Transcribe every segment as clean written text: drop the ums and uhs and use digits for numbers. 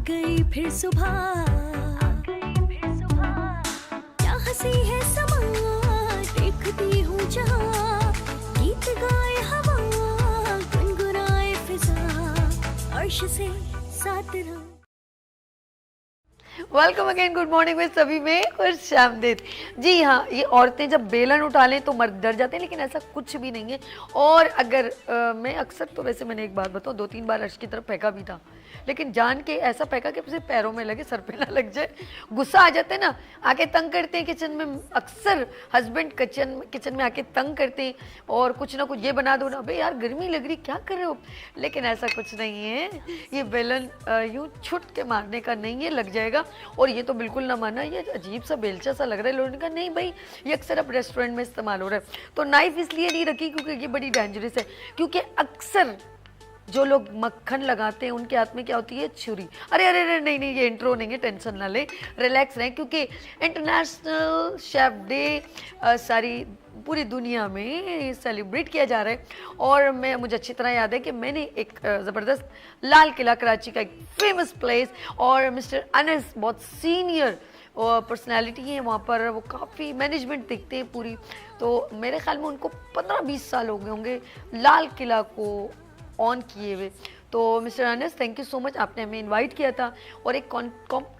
गई फिर सुबह, क्या हंसी है समा, देखती हूँ जहाँ, गीत गाए हवा, गुनगुनाए फिजा, अर्श से साथ रहो। वेलकम अगेन, गुड मॉर्निंग में सभी में खुश आमदीद। जी हाँ, ये औरतें जब बेलन उठा लें तो मर्द डर जाते हैं, लेकिन ऐसा कुछ भी नहीं है। और अगर मैं अक्सर तो वैसे मैंने एक बात बताऊँ, 2-3 बार अर्श की तरफ फेंका भी था, लेकिन जान के ऐसा फेंका कि सिर्फ पैरों में लगे, सर पे ना लग जाए। गुस्सा आ जाते हैं ना, आके तंग करते हैं किचन में। अक्सर हस्बैंड किचन में आके तंग करते हैं और कुछ ना कुछ, ये बना दो ना, भाई यार गर्मी लग रही, क्या कर रहे हो। लेकिन ऐसा कुछ नहीं है, ये बेलन यूँ छुट के मारने का नहीं है, लग जाएगा। और ये तो बिल्कुल ना माना, ये अजीब सा बेलचा सा लग रहा है। लोगों ने कहा नहीं भाई, ये अक्सर अब रेस्टोरेंट में इस्तेमाल हो रहा है। तो नाइफ इसलिए नहीं रखी क्योंकि ये बड़ी डेंजरस है, क्योंकि अक्सर जो लोग मक्खन लगाते हैं उनके हाथ में क्या होती है, छुरी। अरे अरे अरे नहीं नहीं, ये इंट्रो नहीं है, टेंशन ना ले, रिलैक्स रहें, क्योंकि इंटरनेशनल शेफ डे सारी पूरी दुनिया में सेलिब्रेट किया जा रहा है। और मुझे अच्छी तरह याद है कि मैंने एक ज़बरदस्त लाल किला कराची का एक फेमस प्लेस, और मिस्टर अनस बहुत सीनियर और पर्सनैलिटी है वहाँ पर, वो काफ़ी मैनेजमेंट देखते हैं पूरी। तो मेरे ख्याल में उनको 15-20 साल हो गए होंगे लाल किला को ऑन किए हुए। तो mister Anas, thank you so much, आपने हमें इनवाइट किया था और एक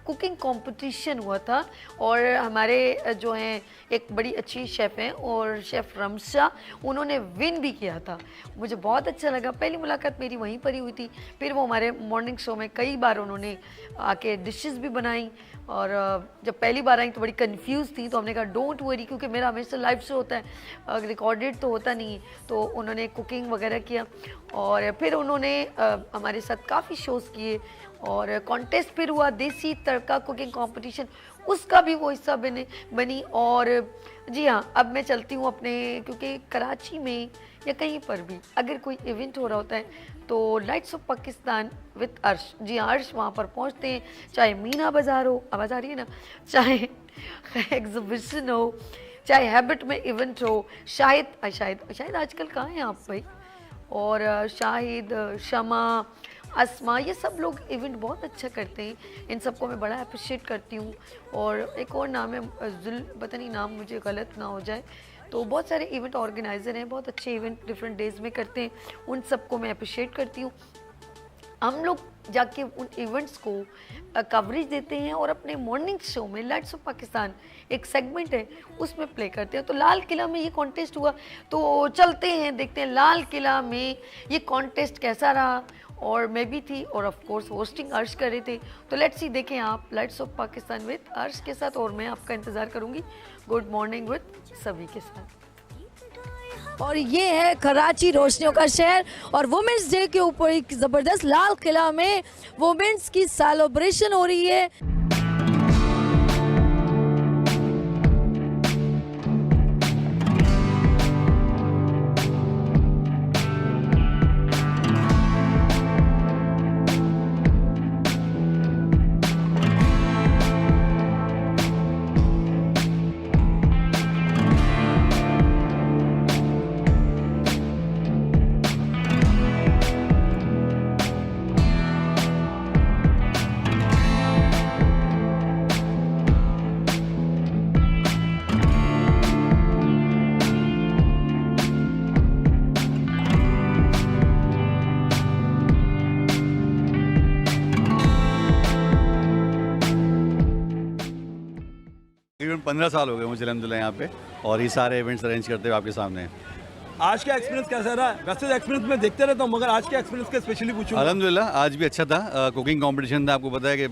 कुकिंग कंपटीशन हुआ था। और हमारे जो हैं एक बड़ी अच्छी शेफ़ हैं और शेफ़ रमशा, उन्होंने विन भी किया था। मुझे बहुत अच्छा लगा, पहली मुलाकात मेरी वहीं पर ही हुई थी। फिर वो हमारे मॉर्निंग शो में कई बार उन्होंने आके डिशेस भी बनाई। और जब पहली बार आई तो बड़ी कंफ्यूज थी, तो हमने कहा डोंट वरी, क्योंकि मेरा हमेशा लाइव शो होता है, रिकॉर्डेड तो होता नहीं है। तो उन्होंने कुकिंग वगैरह किया और फिर उन्होंने हमारे साथ काफ़ी शोज़ किए। और कॉन्टेस्ट फिर हुआ, देसी तड़का कुकिंग कंपटीशन, उसका भी वो हिस्सा बनी। और जी हाँ, अब मैं चलती हूँ अपने, क्योंकि कराची में या कहीं पर भी अगर कोई इवेंट हो रहा होता है तो लाइट्स ऑफ पाकिस्तान विद अर्श, जी हाँ, अर्श वहाँ पर पहुँचते हैं। चाहे मीना बाज़ार हो, आवाज़ आ रही है ना, चाहे एग्जिबिशन हो, चाहे हैबिट में इवेंट हो, शायद आजकल कहाँ हैं आप भाई, और शाहिद, शमा, अस्मा, ये सब लोग इवेंट बहुत अच्छा करते हैं। इन सबको मैं बड़ा अप्रिशिएट करती हूँ। और एक और नाम है पता नहीं नाम मुझे गलत ना हो जाए, तो बहुत सारे इवेंट ऑर्गेनाइज़र हैं, बहुत अच्छे इवेंट डिफरेंट डेज में करते हैं, उन सबको मैं अप्रिशिएट करती हूँ। हम लोग जाके उन इवेंट्स को कवरेज देते हैं और अपने मॉर्निंग शो में लाइट्स ऑफ पाकिस्तान एक सेगमेंट है उसमें प्ले करते हैं। तो लाल किला में ये कॉन्टेस्ट हुआ, तो चलते हैं देखते हैं लाल किला में ये कॉन्टेस्ट कैसा रहा। और मैं भी थी और ऑफ कोर्स होस्टिंग अर्श कर रहे थे। तो लेट्स सी, देखें आप लाइट्स ऑफ पाकिस्तान विद अर्श के साथ, और मैं आपका इंतज़ार करूँगी गुड मॉर्निंग विद सभी के साथ। और ये है कराची रोशनियों का शहर, और वुमेंस डे के ऊपर एक ज़बरदस्त लाल किला में वुमेंस की सेलिब्रेशन हो रही है। तकरीबन 15 साल हो गए मुझे अलहमदिल्ला यहाँ पे, और ये सारे इवेंट्स अरेंज करते हुए आपके सामने हैं। आज का एक्सपीरियंस कैसा रहा? वैसे एक्सपीरियंस मैं देखते रहता हूँ, मगर आज के एक्सपीरियंस के स्पेशली पूछूं। अल्हम्दुलिल्लाह आज भी अच्छा था। कुकिंग कंपटीशन था, आपको पता है कि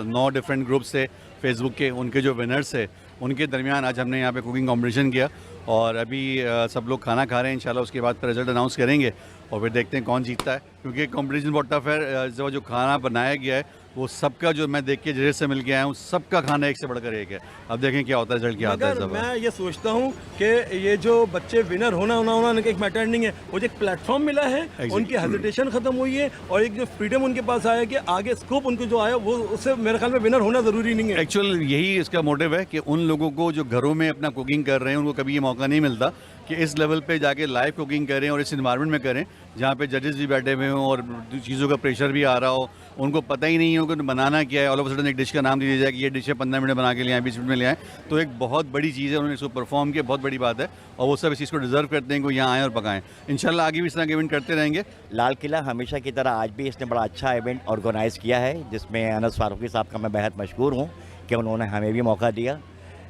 9 डिफरेंट ग्रुप्स थे फेसबुक के, उनके जो विनर्स थे उनके दरमियान आज हमने यहाँ पे कुकिंग कंपटीशन किया। और अभी सब लोग खाना खा रहे हैं, इंशाल्लाह उसके बाद रिजल्ट अनाउंस करेंगे और फिर देखते हैं कौन जीतता है, क्योंकि कंपटीशन बहुत टफ है। जो खाना बनाया गया है वो सबका, जो मैं देख के जजेस से मिल के आया हूँ, सबका खाना एक से बढ़कर एक है। अब देखें क्या होता है, रिजल्ट क्या आता है। सब मैं ये सोचता हूँ कि ये जो बच्चे विनर होना एक मैटर नहीं है, वो जो एक प्लेटफॉर्म मिला है, उनकी हेजिटेशन खत्म हुई है और एक जो फ्रीडम उनके पास आया कि आगे स्कोप उनको जो आया, वो उससे मेरे ख्याल में विनर होना ज़रूरी नहीं है। एक्चुअल यही इसका मोटिव है कि उन लोगों को जो घरों में अपना कुकिंग कर रहे हैं उनको कभी ये मौका मौका नहीं मिलता कि इस लेवल पे जाके लाइव कुकिंग करें और इस इन्वायरमेंट में करें जहाँ पे जजेस भी बैठे हुए हों और चीज़ों का प्रेशर भी आ रहा हो, उनको पता ही नहीं हो कि बनाना क्या है, ऑल ऑफ सडन एक डिश का नाम दे दिया जाए कि ये डिश है 15 मिनट बना के ले आए, 20 मिनट में ले आए, तो एक बहुत बड़ी चीज़ है, उन्होंने इसको परफॉर्म किया, बहुत बड़ी बात है और वो सब इस चीज़ को डिजर्व करते हैं कि यहाँ आएँ और पकाएँ। इंशाल्लाह आगे भी इस तरह के इवेंट करते रहेंगे। लाल किला हमेशा की तरह आज भी इसने बड़ा अच्छा इवेंट ऑर्गेनाइज़ किया है, जिसमें अनस फारूकी साहब का मैं बेहद मशहूर हूँ कि उन्होंने हमें भी मौका दिया।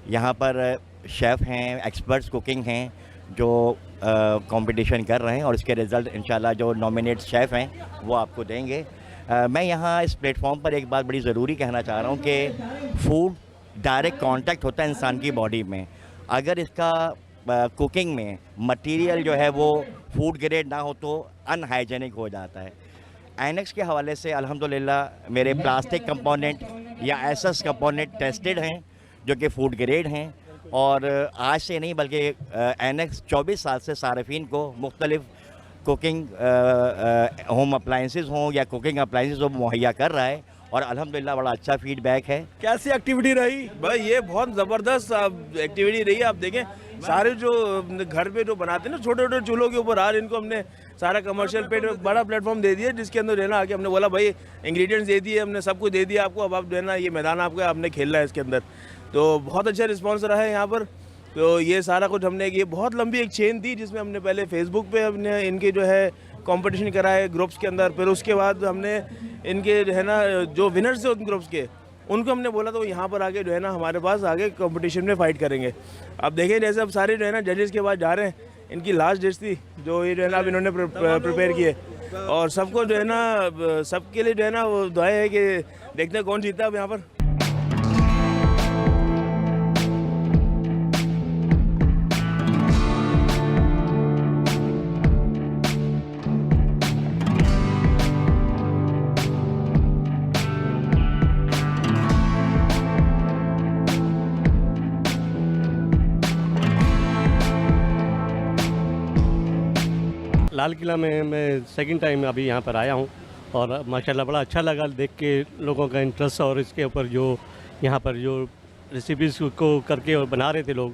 यहाँ पर शेफ़ हैं, एक्सपर्ट्स कुकिंग हैं जो कंपटीशन कर रहे हैं और इसके रिज़ल्ट इंशाल्लाह जो नॉमिनेट शेफ़ हैं वो आपको देंगे। मैं यहाँ इस प्लेटफॉर्म पर एक बात बड़ी ज़रूरी कहना चाह रहा हूँ कि फूड डायरेक्ट कांटेक्ट होता है इंसान की बॉडी में। अगर इसका कुकिंग में मटेरियल जो है वो फूड ग्रेड ना हो तो अनहाइजेनिक हो जाता है। आइनक्स के हवाले से अल्हम्दुलिल्लाह मेरे प्लास्टिक कंपोनेंट या एसएस कंपोनेंट टेस्टेड हैं जो कि फूड ग्रेड हैं और आज से नहीं बल्कि आइनक्स 24 साल से सार्फिन को मुख्तलिफ कुकिंग होम अप्लाइंसेस हों या कुकिंग अप्लाइंसेस वो मुहैया कर रहा है और अल्हम्दुलिल्लाह बड़ा अच्छा फीडबैक है। कैसी एक्टिविटी रही भाई? ये बहुत ज़बरदस्त एक्टिविटी रही है। आप देखें सारे जो घर पे जो बनाते हैं ना छोटे छोटे चूल्हों के ऊपर, इनको हमने सारा कमर्शियल पे बड़ा प्लेटफॉर्म दे दिया जिसके अंदर जो है ना आके हमने बोला भाई इंग्रेडिएंट्स दे दिए, हमने सब कुछ दे दिया आपको, अब आप जो है ना ये मैदान आपका, आपने खेलना है इसके अंदर। तो बहुत अच्छा रिस्पॉन्स रहा है यहाँ पर। तो ये सारा कुछ हमने, ये बहुत लंबी एक चेन थी जिसमें हमने पहले फेसबुक पे हमने इनके जो है कंपटीशन कराए ग्रुप्स के अंदर, फिर उसके बाद हमने इनके जो है ना जो विनर्स थे उन ग्रुप्स के उनको हमने बोला तो यहाँ पर आके जो है ना हमारे पास आगे कंपटीशन में फ़ाइट करेंगे। अब देखें जैसे अब सारे जो है ना जजेस के पास जा रहे हैं, इनकी लास्ट डिश थी जो ये जो है ना अब इन्होंने प्रिपेयर किए और सबको जो है ना सबके लिए जो है ना वो दुआ है कि देखते हैं कौन जीता अब यहाँ पर। लाल किला में मैं सेकंड टाइम अभी यहाँ पर आया हूँ और माशाल्लाह बड़ा अच्छा लगा देख के लोगों का इंटरेस्ट और इसके ऊपर जो यहाँ पर जो रेसिपीज़ को करके और बना रहे थे लोग,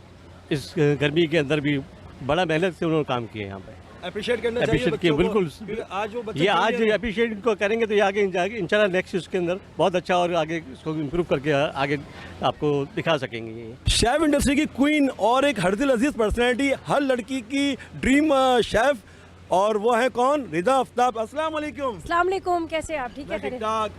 इस गर्मी के अंदर भी बड़ा मेहनत से उन्होंने काम किए यहाँ पर। अप्रिशिएट करना चाहिए अप्रिशिएट किया बिल्कुल। आज वो ये आज अप्रिशिएट इनको करेंगे तो ये आगे इंशाल्लाह नेक्स्ट इसके अंदर बहुत अच्छा और आगे इसको इम्प्रूव करके आगे आपको दिखा सकेंगे। ये शेफ इंडस्ट्री की क्वीन और एक हर दिल अजीज पर्सनैलिटी, हर लड़की की ड्रीम शेफ, और वो है कौन? रिदा आफ्ताब। अस्सलाम वालेकुम। अस्सलाम वालेकुम, कैसे आप? ठीक है। ठीक-ठाक।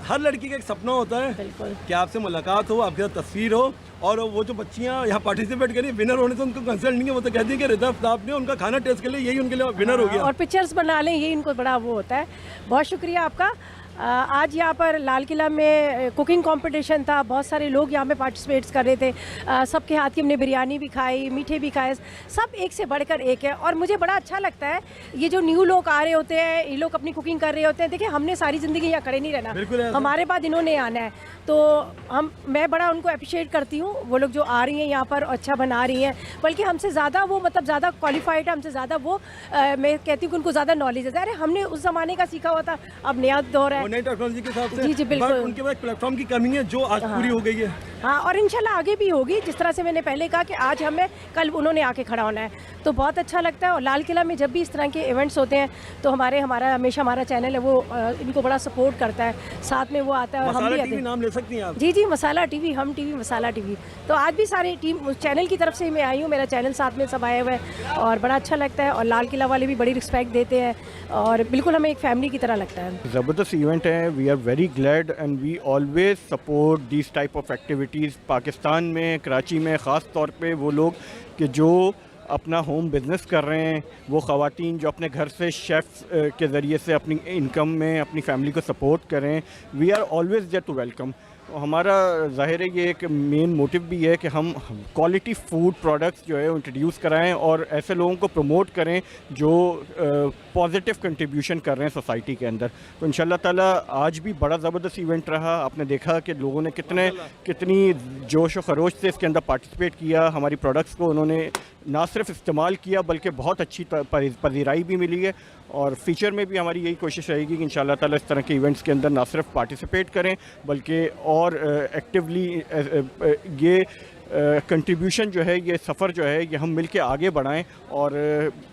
हर लड़की का एक सपना होता है बिल्कुल कि आपसे मुलाकात हो, आपके साथ तस्वीर हो, और वो जो बच्चियां यहाँ पार्टिसिपेट करी विनर होने से उनको कंसल्ट नहीं है, वो तो कहती है कि रिदा आफ्ताब ने उनका खाना टेस्ट कर लिया, यही उनके लिए विनर हो गया और पिक्चर्स बना लें, यही इनको बड़ा वो होता है। बहुत शुक्रिया आपका। आज यहाँ पर लाल किला में कुकिंग कंपटीशन था, बहुत सारे लोग यहाँ पे पार्टिसिपेट्स कर रहे थे। सबके हाथ की हमने बिरयानी भी खाई, मीठे भी खाए, सब एक से बढ़कर एक है। और मुझे बड़ा अच्छा लगता है ये जो न्यू लोग आ रहे होते हैं, ये लोग अपनी कुकिंग कर रहे होते हैं। देखिए हमने सारी ज़िंदगी यहाँ खड़े नहीं रहना, हमारे बाद इन्होंने आना है, तो मैं बड़ा उनको अप्रिशिएट करती हूँ। वो लोग जो आ रही हैं यहाँ पर अच्छा बना रही हैं, बल्कि हमसे ज़्यादा वो मतलब ज़्यादा क्वालिफाइड है, हमसे ज़्यादा वो मैं कहती हूँ कि उनको ज़्यादा नॉलेज है। अरे हमने उस ज़माने का सीखा हुआ था, अब नया दौर है, नई टेक्नोलॉजी के हिसाब से। जी जी बिल्कुल। उनके पास प्लेटफॉर्म की कमी है जो आज पूरी हो गई है। हाँ, और इंशाल्लाह आगे भी होगी। जिस तरह से मैंने पहले कहा कि आज हमें, कल उन्होंने आके खड़ा होना है, तो बहुत अच्छा लगता है। और लाल किला में जब भी इस तरह के इवेंट्स होते हैं तो हमारा हमेशा हमारा चैनल है वो इनको बड़ा सपोर्ट करता है, साथ में वो आता है और हम भी आते हैं। नाम ले सकती हैं आप? जी जी, मसाला टीवी, हम टीवी, मसाला टीवी। तो आज भी सारी टीम चैनल की तरफ से मैं आई हूँ, मेरा चैनल साथ में सब आए हुए हैं और बड़ा अच्छा लगता है। और लाल किला वाले भी बड़ी रिस्पेक्ट देते हैं और बिल्कुल हमें एक फैमिली की तरह लगता है। ज़बरदस्त इवेंट है। We are very glad and we always support this type of activities. Pakistan में, कराची में ख़ास तौर पे वो लोग कि जो अपना होम बिज़नेस कर रहे हैं, वो ख़वातीन जो अपने घर से शेफ़्स के ज़रिए से अपनी इनकम में अपनी फैमिली को सपोर्ट करें, we are always there to welcome. हमारा ज़ाहिर है ये एक मेन मोटिव भी है कि हम क्वालिटी फूड प्रोडक्ट्स जो है इंट्रोड्यूस कराएं और ऐसे लोगों को प्रमोट करें जो पॉजिटिव कंट्रीब्यूशन कर रहे हैं सोसाइटी के अंदर। तो इंशाल्लाह ताला आज भी बड़ा ज़बरदस्त इवेंट रहा। आपने देखा कि लोगों ने कितनी जोश व खरोश से इसके अंदर पार्टिसिपेट किया। हमारी प्रोडक्ट्स को उन्होंने ना सिर्फ इस्तेमाल किया बल्कि बहुत अच्छी पजीराई भी मिली है। और फ्यूचर में भी हमारी यही कोशिश रहेगी कि इंशाल्लाह ताला इस तरह के इवेंट्स के अंदर ना सिर्फ पार्टिसिपेट करें बल्कि और एक्टिवली ये कंट्रीब्यूशन जो है, ये सफ़र जो है, ये हम मिल के आगे बढ़ाएँ और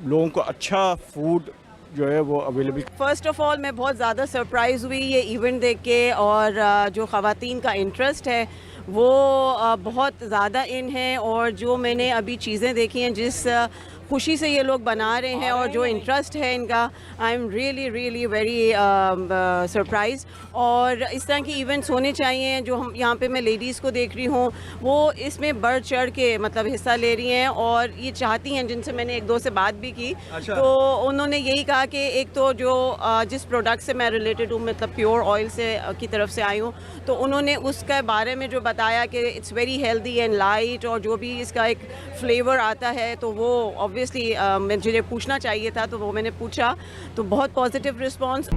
लोगों को अच्छा फूड जो है वो अवेलेबल। फ़र्स्ट ऑफ़ ऑल मैं बहुत ज़्यादा सरप्राइज़ हुई ये इवेंट देख के, और जो ख़वातीन का इंटरेस्ट है वो बहुत ज़्यादा इन है, और जो मैंने अभी चीज़ें देखी हैं जिस खुशी से ये लोग बना रहे हैं और जो इंटरेस्ट है इनका, I am really really very surprise. और इस तरह की इवेंट्स होने चाहिए। जो हम यहाँ पे मैं लेडीज़ को देख रही हूँ वो इसमें बढ़ चढ़ के मतलब हिस्सा ले रही हैं, और ये चाहती हैं, जिनसे मैंने एक दो से बात भी की, तो उन्होंने यही कहा कि एक तो जो जिस प्रोडक्ट से मैं रिलेटेड हूँ, मतलब प्योर ऑयल से की तरफ से आई हूँ, तो उन्होंने उसके बारे में जो बताया कि it's very healthy and light, और जो भी इसका एक फ्लेवर आता है तो वो ऑब्वियसली मुझे पूछना चाहिए था, तो वो मैंने पूछा, तो बहुत पॉजिटिव रिस्पांस।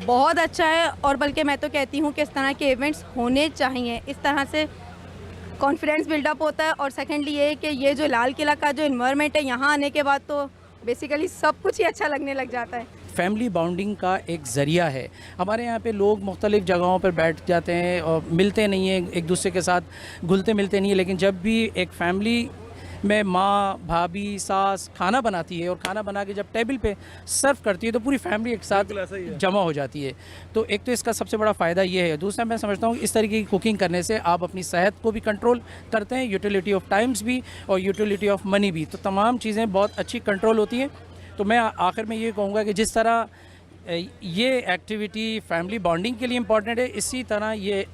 बहुत अच्छा है, और बल्कि मैं तो कहती हूँ कि इस तरह के इवेंट्स होने चाहिए। इस तरह से कॉन्फिडेंस बिल्डअप होता है, और सेकेंडली ये है कि ये जो लाल किला का जो इन्वायरमेंट है, यहाँ आने के बाद तो बेसिकली सब कुछ ही अच्छा लगने लग जाता है। फैमिली बॉन्डिंग का एक ज़रिया है। हमारे यहाँ पे लोग मुख्तलिफ़ जगहों पर बैठ जाते हैं और मिलते नहीं हैं, एक दूसरे के साथ घुलते मिलते नहीं हैं, लेकिन जब भी एक फ़ैमिली में माँ, भाभी, सास खाना बनाती है और खाना बना के जब टेबल पे सर्व करती है तो पूरी फैमिली एक साथ जमा हो जाती है। तो एक तो इसका सबसे बड़ा फ़ायदा ये है। दूसरा मैं समझता हूँ इस तरीके की कुकिंग करने से आप अपनी सेहत को भी कंट्रोल करते हैं, यूटिलिटी ऑफ टाइम्स भी और यूटिलिटी ऑफ मनी भी, तो तमाम चीज़ें बहुत अच्छी कंट्रोल होती हैं। तो मैं आखिर में ये कहूँगा कि जिस तरह ये एक्टिविटी फैमिली बॉन्डिंग के लिए इम्पॉर्टेंट है, इसी तरह ये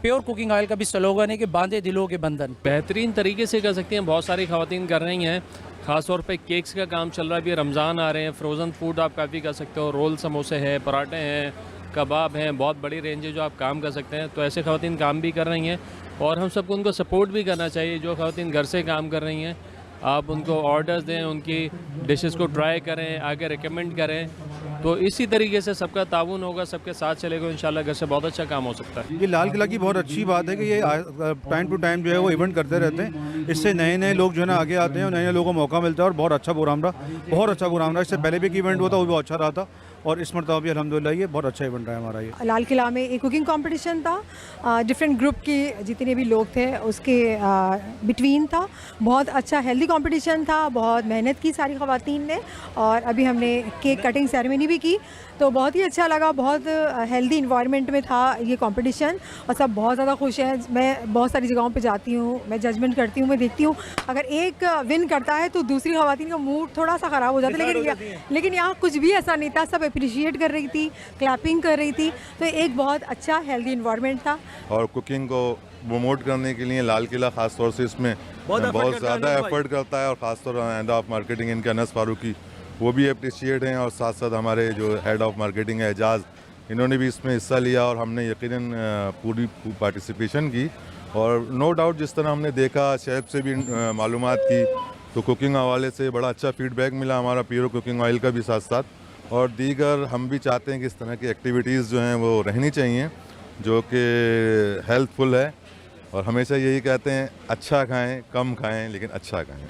प्योर कुकिंग ऑयल का भी स्लोगन है कि बांधे दिलों के बंधन। बेहतरीन तरीके से कर सकते हैं, बहुत सारी ख़वातीन कर रही हैं। ख़ास तौर पे केक्स का काम चल रहा है, अभी रमज़ान आ रहे हैं, फ्रोज़न फूड आप काफ़ी कर सकते हो, रोल समोसे हैं, पराठे हैं, कबाब हैं, बहुत बड़ी रेंज है जो आप काम कर सकते हैं। तो ऐसे ख़वातीन काम भी कर रही हैं, और हम सबको उनको सपोर्ट भी करना चाहिए। जो ख़वातीन घर से काम कर रही हैं, आप उनको ऑर्डर्स दें, उनकी डिशेस को ट्राई करें, आगे रिकमेंड करें, तो इसी तरीके से सबका ताउन होगा, सबके साथ चलेगा, इंशाल्लाह घर से बहुत अच्छा काम हो सकता है। ये लाल किला की बहुत अच्छी बात है कि ये टाइम टू टाइम जो है वो इवेंट करते रहते हैं। इससे नए नए लोग जो है ना आगे आते हैं और नए नए लोगों को मौका मिलता है, और बहुत अच्छा प्रोग्राम रहा, बहुत अच्छा प्रोग्राम रहा। इससे पहले भी एक इवेंट हुआ था, वो भी अच्छा रहा था, और इस मरतबा भी अल्हम्दुलिल्लाह ये बहुत अच्छा इवेंट रहा है हमारा। ये लाल किला में एक कुकिंग कंपटीशन था, डिफरेंट ग्रुप के जितने भी लोग थे उसके बिटवीन था। बहुत अच्छा हेल्दी कंपटीशन था, बहुत मेहनत की सारी ख़वातीन ने, और अभी हमने केक कटिंग सेरेमनी भी की, तो बहुत ही अच्छा लगा। बहुत हेल्दी इन्वायरमेंट में था ये कंपटीशन, और सब बहुत ज़्यादा खुश हैं। मैं बहुत सारी जगहों पे जाती हूँ, मैं जजमेंट करती हूँ, मैं देखती हूँ अगर एक विन करता है तो दूसरी ख़वातीन का मूड थोड़ा सा ख़राब हो जाता है, लेकिन यहाँ कुछ भी ऐसा नहीं था, सब अप्रिशिएट कर रही थी, क्लैपिंग कर रही थी, तो एक बहुत अच्छा हेल्दी इन्वायरमेंट था। और कुकिंग को प्रमोट करने के लिए लाल किला ख़ास तौर से इसमें बहुत ज़्यादा एफर्ट करता है, और ख़ास तौर पर हेड ऑफ मार्केटिंग इनके अनस फारूकी, वो भी अप्रिशिएट हैं, और साथ साथ हमारे जो हेड ऑफ मार्केटिंग है एजाज़, इन्होंने भी इसमें हिस्सा लिया, और हमने यकीनन पूरी पार्टिसिपेशन की। और नो डाउट जिस तरह हमने देखा, शेफ से भी मालूमात की, तो कुकिंग हवाले से बड़ा अच्छा फीडबैक मिला हमारा प्योर कुकिंग ऑयल का भी साथ साथ। और दीगर हम भी चाहते हैं कि इस तरह की एक्टिविटीज़ जो हैं वो रहनी चाहिए, जो कि हेल्थफुल है, और हमेशा यही कहते हैं अच्छा खाएं, कम खाएं, लेकिन अच्छा खाएं।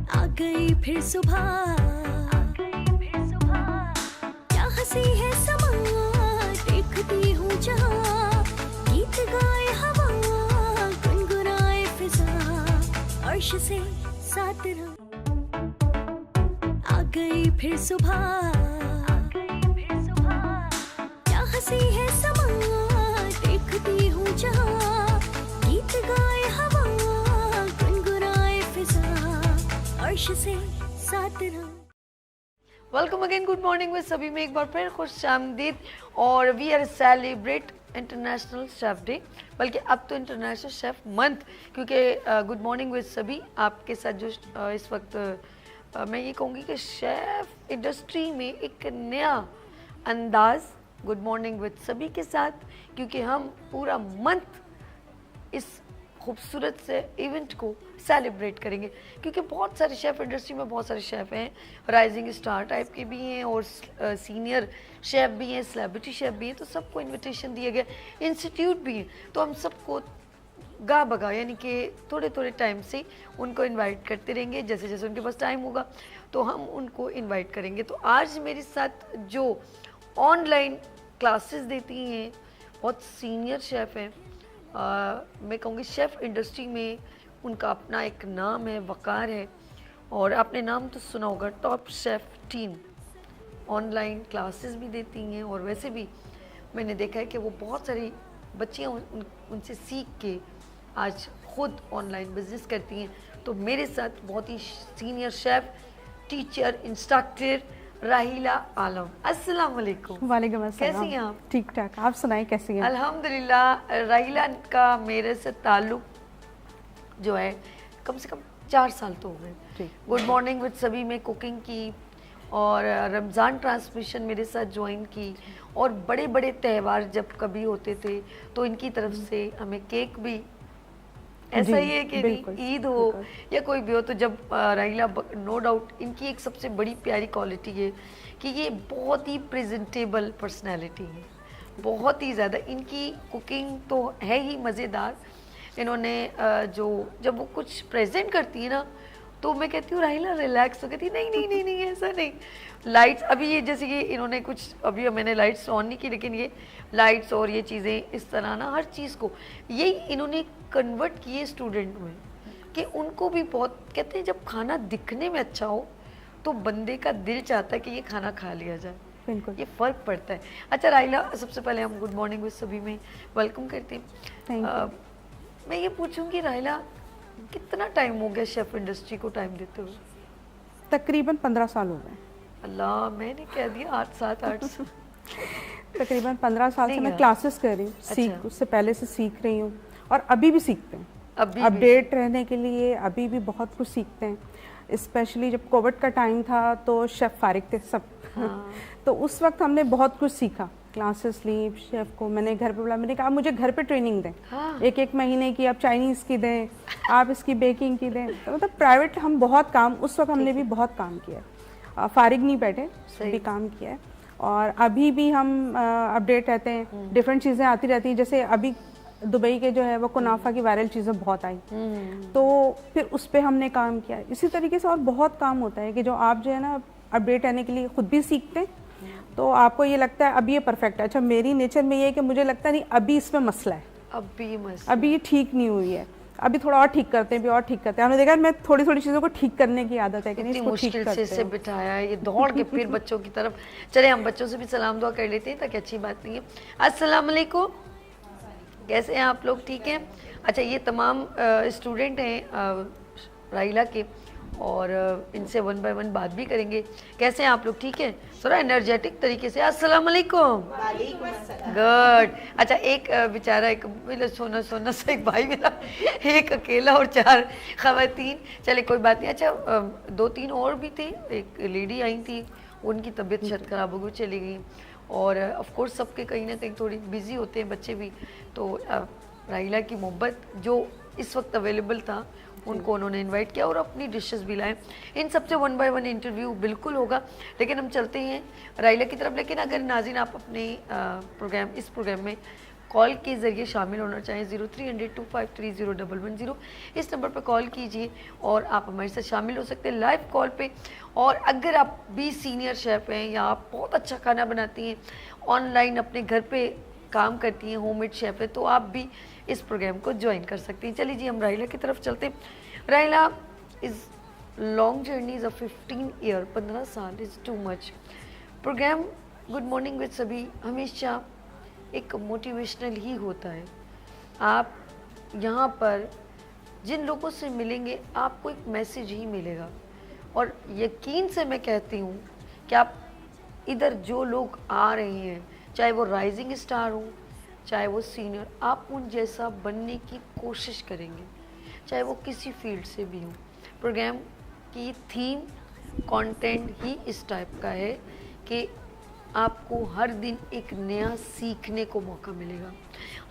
आ गई फिर सुबह, क्या हंसी है समा, देखती हूँ जहाँ, गीत गाए हवा, गुनगुनाए फिजा, अर्श से साथ रहा। आ गई फिर सुबह, क्या हंसी है समा, देखती हूँ जहाँ, गीत गाए हवा, गुनगुनाए फिजा, अर्श से साथ रहा। Welcome again, good morning with सभी में एक बार फिर खुश आमदीद। और we are celebrate international chef day, बल्कि अब तो इंटरनेशनल शेफ़ मंथ, क्योंकि गुड मॉर्निंग विद सभी आपके साथ जो इस वक्त मैं ये कहूँगी कि शेफ़ इंडस्ट्री में एक नया अंदाज़ गुड मॉर्निंग विद सभी के साथ, क्योंकि हम पूरा मंथ इस खूबसूरत से इवेंट को सेलिब्रेट करेंगे, क्योंकि बहुत सारे शेफ़ इंडस्ट्री में बहुत सारे शेफ़ हैं, राइजिंग स्टार टाइप के भी हैं और सीनियर शेफ़ भी हैं, सेलिब्रिटी शेफ़ भी हैं, तो सबको इनविटेशन दिया गया, इंस्टीट्यूट भी हैं, तो हम सबको गा बगा यानी कि थोड़े थोड़े टाइम से उनको इनवाइट करते रहेंगे, जैसे जैसे उनके पास टाइम होगा तो हम उनको इनवाइट करेंगे। तो आज मेरे साथ जो ऑनलाइन क्लासेस देती हैं बहुत सीनियर शेफ़ हैं, मैं कहूँगी शेफ़ इंडस्ट्री में उनका अपना एक नाम है, वक़ार है, और आपने नाम तो सुना होगा, top chef team online classes भी देती हैं, और वैसे भी मैंने देखा है कि वो बहुत सारी बच्चियाँ उनसे सीख के आज खुद ऑनलाइन बिजनेस करती हैं। तो मेरे साथ बहुत ही सीनियर शेफ़, टीचर, इंस्ट्रक्टर राहिला आलम। अस्सलाम वालेकुम। वालेकुम अस्सलाम। कैसी हैं आप? ठीक ठाक, आप सुनाएं कैसी हैं? अल्हम्दुलिल्लाह। राहिला का मेरे से ताल्लुक़ जो है कम से कम 4 साल तो हो गए। गुड मॉर्निंग विद सभी में कुकिंग की, और रमज़ान ट्रांसमिशन मेरे साथ ज्वाइन की, और बड़े बड़े त्यौहार जब कभी होते थे तो इनकी तरफ से हमें केक भी, ऐसा ही है कि ईद हो या कोई भी हो, तो जब राहिला, नो डाउट इनकी एक सबसे बड़ी प्यारी क्वालिटी है कि ये बहुत ही प्रेजेंटेबल पर्सनैलिटी है, बहुत ही ज़्यादा। इनकी कुकिंग तो है ही मज़ेदार। इन्होंने जो जब वो कुछ प्रेजेंट करती है ना, तो मैं कहती हूँ राहिला रिलैक्स हो, कहती नहीं नहीं नहीं नहीं ऐसा नहीं। लाइट्स अभी ये जैसे कि इन्होंने कुछ, अभी मैंने लाइट्स ऑन नहीं की, लेकिन ये लाइट्स और ये चीज़ें इस तरह ना हर चीज़ को यही इन्होंने कन्वर्ट किए स्टूडेंट में, कि उनको भी बहुत कहते हैं जब खाना दिखने में अच्छा हो तो बंदे का दिल चाहता है कि ये खाना खा लिया जाए। बिल्कुल, ये फ़र्क पड़ता है। अच्छा राहिला, सबसे पहले हम गुड मॉर्निंग विद सभी में वेलकम करते हैं। मैं ये पूछूंगी राहिला, कितना टाइम हो गया शेफ़ इंडस्ट्री को टाइम देते हुए? तकरीबन 15 साल हो गए। अल्लाह, मैंने कह दिया 8 7 8 तकरीबन 15 साल से मैं क्लासेस कर रही हूँ। सीख उससे पहले से सीख रही हूँ, और अभी भी सीखते हैं, अपडेट रहने के लिए अभी भी बहुत कुछ सीखते हैं। स्पेशली जब कोविड का टाइम था तो शेफ़ फारिग थे सब, तो उस वक्त हमने बहुत कुछ सीखा, क्लासेस ली। शेफ़ को मैंने घर पे बुलाया, मैंने कहा मुझे घर पे ट्रेनिंग दें, एक महीने की, आप चाइनीज़ की दें, आप इसकी बेकिंग की दें। तो मतलब प्राइवेट हम बहुत काम, उस वक्त हमने भी बहुत काम किया, फारिग नहीं बैठे, भी काम किया है। और अभी भी हम अपडेट रहते हैं, डिफरेंट चीज़ें आती रहती हैं। जैसे अभी दुबई के जो है वो कुनाफा की वायरल चीज़ें बहुत आई, तो फिर उस पर हमने काम किया। इसी तरीके से और बहुत काम होता है कि जो आप जो है ना अपडेट रहने के लिए खुद भी सीखते हैं, तो आपको ये लगता है अभी ये परफेक्ट है। अच्छा, मेरी नेचर में ये है कि मुझे लगता नहीं अभी इसमें मसला है, अभी ये ठीक नहीं हुई है, अभी थोड़ा और ठीक करते हैं, भी और ठीक करते हैं। हमने देखा मैं थोड़ी थोड़ी चीज़ों को ठीक करने की आदत है कि नहीं, इसको ठीक करते हैं। मुश्किल से बिठाया है ये दौड़ के फिर बच्चों की तरफ। चले हम बच्चों से भी सलाम दुआ कर लेते हैं ताकि अच्छी बात नहीं है। अस्सलाम वालेकुम, कैसे हैं आप लोग? ठीक हैं। अच्छा, ये तमाम स्टूडेंट हैं राहिला के, और इनसे 1 बाय 1 बात भी करेंगे। कैसे हैं आप लोग? ठीक है, थोड़ा एनर्जेटिक तरीके से। अस्सलाम वालेकुम। गुड। अच्छा, एक बेचारा, एक मेरा सोना सोना सा एक भाई मेरा, एक अकेला और 4 ख़वातीन। चले कोई बात नहीं। अच्छा, 2-3 और भी थे, एक लेडी आई थी, उनकी तबीयत शायद ख़राब हो गई, चली गई, और ऑफ कोर्स सबके कहीं ना कहीं थोड़ी बिजी होते हैं बच्चे भी, तो राहिला की मोहब्बत जो इस वक्त अवेलेबल था उनको उन्होंने इनवाइट किया और अपनी डिशेस भी लाए। इन सबसे 1 बाय 1 इंटरव्यू बिल्कुल होगा, लेकिन हम चलते हैं राहिला की तरफ। लेकिन अगर नाज़रीन आप अपने इस प्रोग्राम में कॉल के ज़रिए शामिल होना चाहें, 030025301110 इस नंबर पर कॉल कीजिए और आप हमारे साथ शामिल हो सकते हैं लाइव कॉल पे। और अगर आप भी सीनियर शेफ़ हैं या आप बहुत अच्छा खाना बनाती हैं, ऑनलाइन अपने घर पे काम करती हैं, होममेड शेफ़ है, तो आप भी इस प्रोग्राम को ज्वाइन कर सकती हैं। चलिए जी, हम राहिला की तरफ चलते हैं। Rahila is long journey is a 15 year, 15 साल is too much. Programme good morning with सभी हमेशा एक मोटिवेशनल ही होता है। आप यहाँ पर जिन लोगों से मिलेंगे आपको एक मैसेज ही मिलेगा, और यकीन से मैं कहती हूँ कि आप इधर जो लोग आ रहे हैं, चाहे वो राइजिंग स्टार हो, चाहे वो सीनियर, आप उन जैसा बनने की कोशिश करेंगे, चाहे वो किसी फील्ड से भी हो। प्रोग्राम की थीम कंटेंट ही इस टाइप का है कि आपको हर दिन एक नया सीखने को मौका मिलेगा,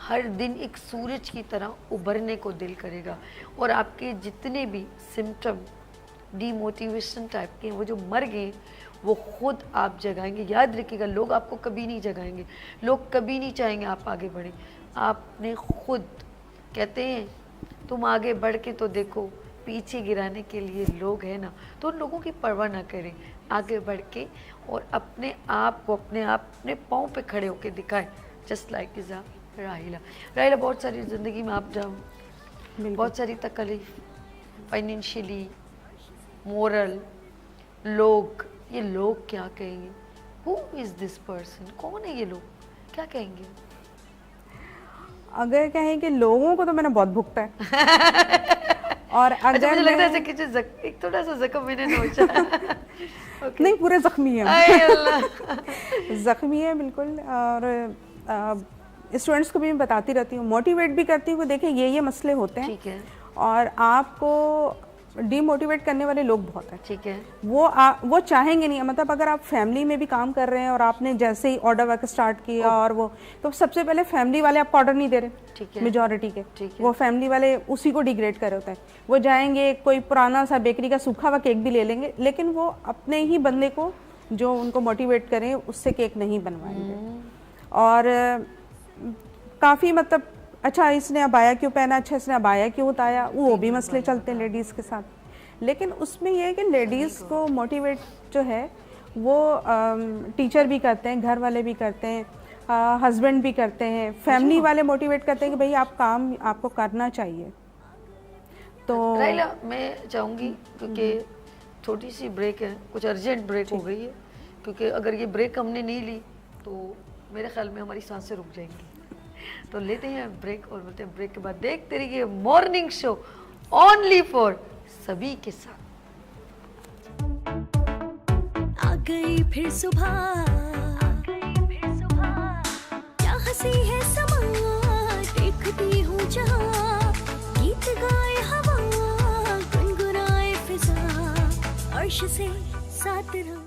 हर दिन एक सूरज की तरह उभरने को दिल करेगा, और आपके जितने भी सिम्टम डीमोटिवेशन टाइप के वो जो मर गए वो खुद आप जगाएंगे। याद रखिएगा, लोग आपको कभी नहीं जगाएंगे, लोग कभी नहीं चाहेंगे आप आगे बढ़ें। आपने खुद, कहते हैं तुम आगे बढ़ के तो देखो, पीछे गिराने के लिए लोग हैं ना, तो उन लोगों की परवाह ना करें, आगे बढ़ के और अपने आप को अपने पाँव पे खड़े होकर दिखाएं, जस्ट लाइक इज़ राहिला। राहिला, बहुत सारी ज़िंदगी में आप डाउन, बहुत सारी तकलीफ, फाइनेंशियली, मोरल, लोग, ये लोग क्या कहेंगे, हु इज़ दिस पर्सन, कौन है ये लोग, क्या कहेंगे? अगर कहें कि लोगों को तो मैंने बहुत भुगता है और अगर अच्छा, मुझे लगता है कि एक थोड़ा सा जख्म मैंने नोचा नहीं, पूरे जख्मी है जख्मी है बिल्कुल। और स्टूडेंट्स को भी मैं बताती रहती हूँ, मोटिवेट भी करती हूँ, देखें ये मसले होते हैं, ठीक है, और आपको डीमोटिवेट करने वाले लोग बहुत हैं, ठीक है, वो चाहेंगे नहीं। मतलब अगर आप फैमिली में भी काम कर रहे हैं और आपने जैसे ही ऑर्डर वर्क स्टार्ट किया और वो, तो सबसे पहले फैमिली वाले आपको ऑर्डर नहीं दे रहे, ठीक है, मेजॉरिटी के, वो फैमिली वाले उसी को डिग्रेड कर रहे होते हैं। वो जाएंगे कोई पुराना सा बेकरी का सूखा हुआ केक भी ले लेंगे, लेकिन वो अपने ही बंदे को जो उनको मोटिवेट करें उससे केक नहीं बनवाएंगे। और काफ़ी मतलब, अच्छा इसने अबाया क्यों पहना, अच्छा इसने अबाया क्यों उतारा, वो भी मसले चलते हैं लेडीज़ के साथ। लेकिन उसमें यह है कि लेडीज़ को मोटिवेट जो है वो टीचर भी करते हैं, घर वाले भी करते हैं, हस्बैंड भी करते हैं, फैमिली वाले मोटिवेट करते हैं कि भाई आप काम आपको करना चाहिए। तो राहिला, मैं चाहूँगी क्योंकि छोटी सी ब्रेक है, कुछ अर्जेंट ब्रेक हो गई है, क्योंकि अगर ये ब्रेक हमने नहीं ली तो मेरे ख्याल में हमारी सांसें रुक जाएंगी। तो लेते हैं ब्रेक और बोलते हैं ब्रेक के बाद देखते रहिए मॉर्निंग शो ओनली फॉर सभी के साथ। आ गई फिर सुबह, क्या हंसी है समा, देखती हूँ जहाँ, गीत गाए हवा, गुनगुनाए फिजा, अर्श से साथ रहूं।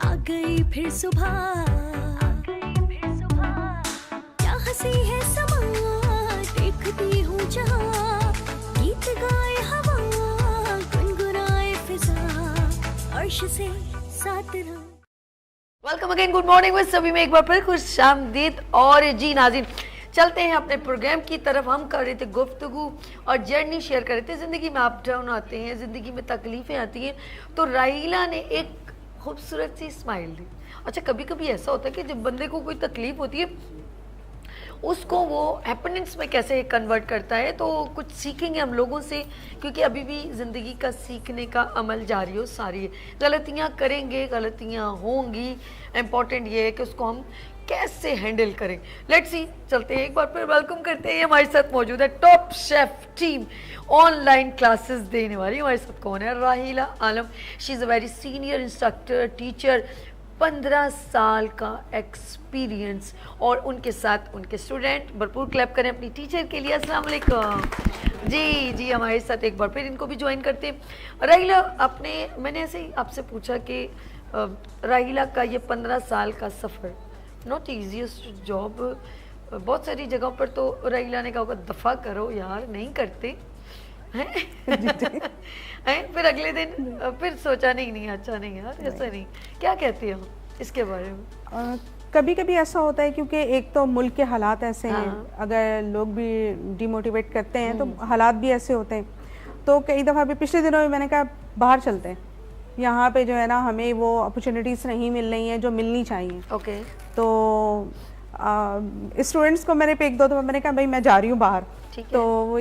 आ गई फिर सुबह, क्या हंसी है समा, देखती हूँ जहाँ, गीत गाए हवा, गुनगुनाए फिजा, अर्श से साथ रहूं। Welcome again, good morning with सभी में एक बार फिर खुश आमदीद। और जी नाज़रीन, चलते हैं अपने प्रोग्राम की तरफ। हम कर रहे थे गुफ्तगू और जर्नी शेयर कर रहे थे। ज़िंदगी में अप डाउन आते हैं, ज़िंदगी में तकलीफ़ें आती हैं, तो राहिला ने एक खूबसूरत सी स्माइल दी। अच्छा, कभी कभी ऐसा होता है कि जब बंदे को कोई तकलीफ़ होती है उसको वो हैप्पीनेस में कैसे कन्वर्ट करता है, तो कुछ सीखेंगे हम लोगों से, क्योंकि अभी भी ज़िंदगी का सीखने का अमल जारी हो सारी है। गलतियाँ करेंगे, गलतियाँ होंगी, इम्पॉर्टेंट ये है कि उसको हम कैसे हैंडल करें। लेट्स सी, चलते हैं एक बार फिर वेलकम करते हैं। हमारे साथ मौजूद है top chef team, online classes देने वाली। हमारे साथ कौन है? Rahila Alam. She is a very senior instructor, teacher, 15 साल का एक्सपीरियंस, और उनके साथ उनके स्टूडेंट। भरपूर क्लैप करें अपनी टीचर के लिए। अस्सलाम वालेकुम। जी, हमारे साथ एक बार फिर इनको भी ज्वाइन करते हैं। राहिला, मैंने ऐसे ही आपसे पूछा कि राहिला का ये 15 साल का सफ़र, नॉट ईजीएस्ट जॉब। बहुत सारी जगहों पर तो राहिला ने कहा होगा दफ़ा करो यार, नहीं करते हैं। फिर अगले दिन फिर सोचा नहीं अच्छा नहीं यार, ऐसा नहीं। क्या कहती हो इसके बारे में? कभी कभी ऐसा होता है क्योंकि एक तो मुल्क के हालात ऐसे हैं, अगर लोग भी डिमोटिवेट करते हैं तो हालात भी ऐसे होते हैं। तो कई दफ़ा भी पिछले दिनों में मैंने कहा बाहर चलते हैं, यहाँ पे जो है ना हमें वो अपॉर्चुनिटीज़ नहीं मिल रही हैं जो मिलनी चाहिए। ओके। तो स्टूडेंट्स को मैंने एक दो दफ़ा मैंने कहा भाई मैं जा रही हूँ बाहर, तो वो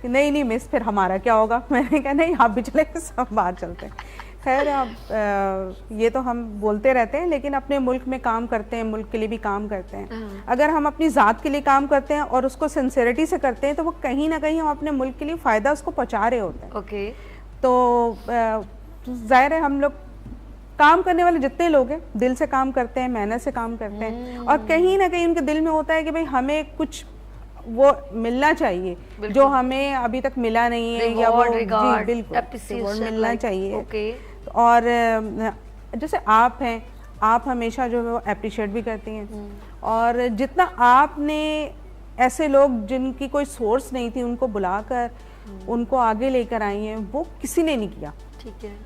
नहीं मिस फिर हमारा क्या होगा। मैंने कहा नहीं आप भी चले, सब बाहर चलते हैं। खैर ये तो हम बोलते रहते हैं, लेकिन अपने मुल्क में काम करते हैं, मुल्क के लिए भी काम करते हैं। अगर हम अपनी ज़ात के लिए काम करते हैं और उसको सिंसेरिटी से करते हैं तो वो कहीं ना कहीं हम अपने मुल्क के लिए फ़ायदा उसको पहुंचा रहे होते हैं। ओके। तो जाहिर है हम लोग काम करने वाले जितने लोग हैं दिल से काम करते हैं, मेहनत से काम करते हैं, और कहीं ना कहीं उनके दिल में होता है कि भाई हमें कुछ वो मिलना चाहिए जो हमें अभी तक मिला नहीं है, या वो जी बिल्कुल रिवॉर्ड मिलना चाहिए। और जैसे आप हैं, आप हमेशा जो है वो अप्रिशिएट भी करती हैं, और जितना आपने ऐसे लोग जिनकी कोई सोर्स नहीं थी उनको बुलाकर उनको आगे लेकर आई हैं, वो किसी ने नहीं किया। ठीक है।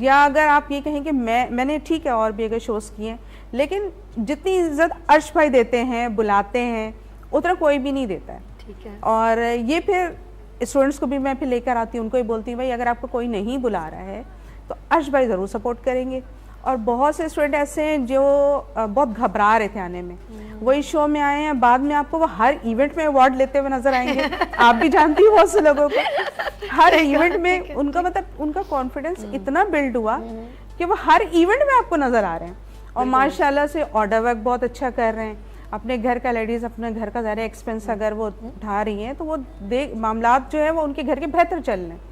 या अगर आप ये कहें कि मैंने ठीक है और भी अगर शोज़ किए हैं, लेकिन जितनी इज्जत अर्श भाई देते हैं, बुलाते हैं, उतना कोई भी नहीं देता है। ठीक है। और ये फिर स्टूडेंट्स को भी मैं फिर लेकर आती हूँ, उनको ही बोलती हूँ भाई अगर आपको कोई नहीं बुला रहा है तो अर्श भाई ज़रूर सपोर्ट करेंगे। और बहुत से स्टूडेंट ऐसे हैं जो बहुत घबरा रहे थे आने में, वही शो में आए हैं, बाद में आपको वो हर इवेंट में अवार्ड लेते हुए नजर आएंगे। आप भी जानती हो बहुत से लोगों को हर इवेंट में उनका मतलब उनका कॉन्फिडेंस इतना बिल्ड हुआ कि वो हर इवेंट में आपको नजर आ रहे हैं, और माशाल्लाह से ऑर्डर वर्क बहुत अच्छा कर रहे हैं। अपने घर का लेडीज अपने घर का ज़्यादा एक्सपेंस अगर वो उठा रही हैं तो वो मामलात जो है वो उनके घर के बेहतर चल रहे हैं।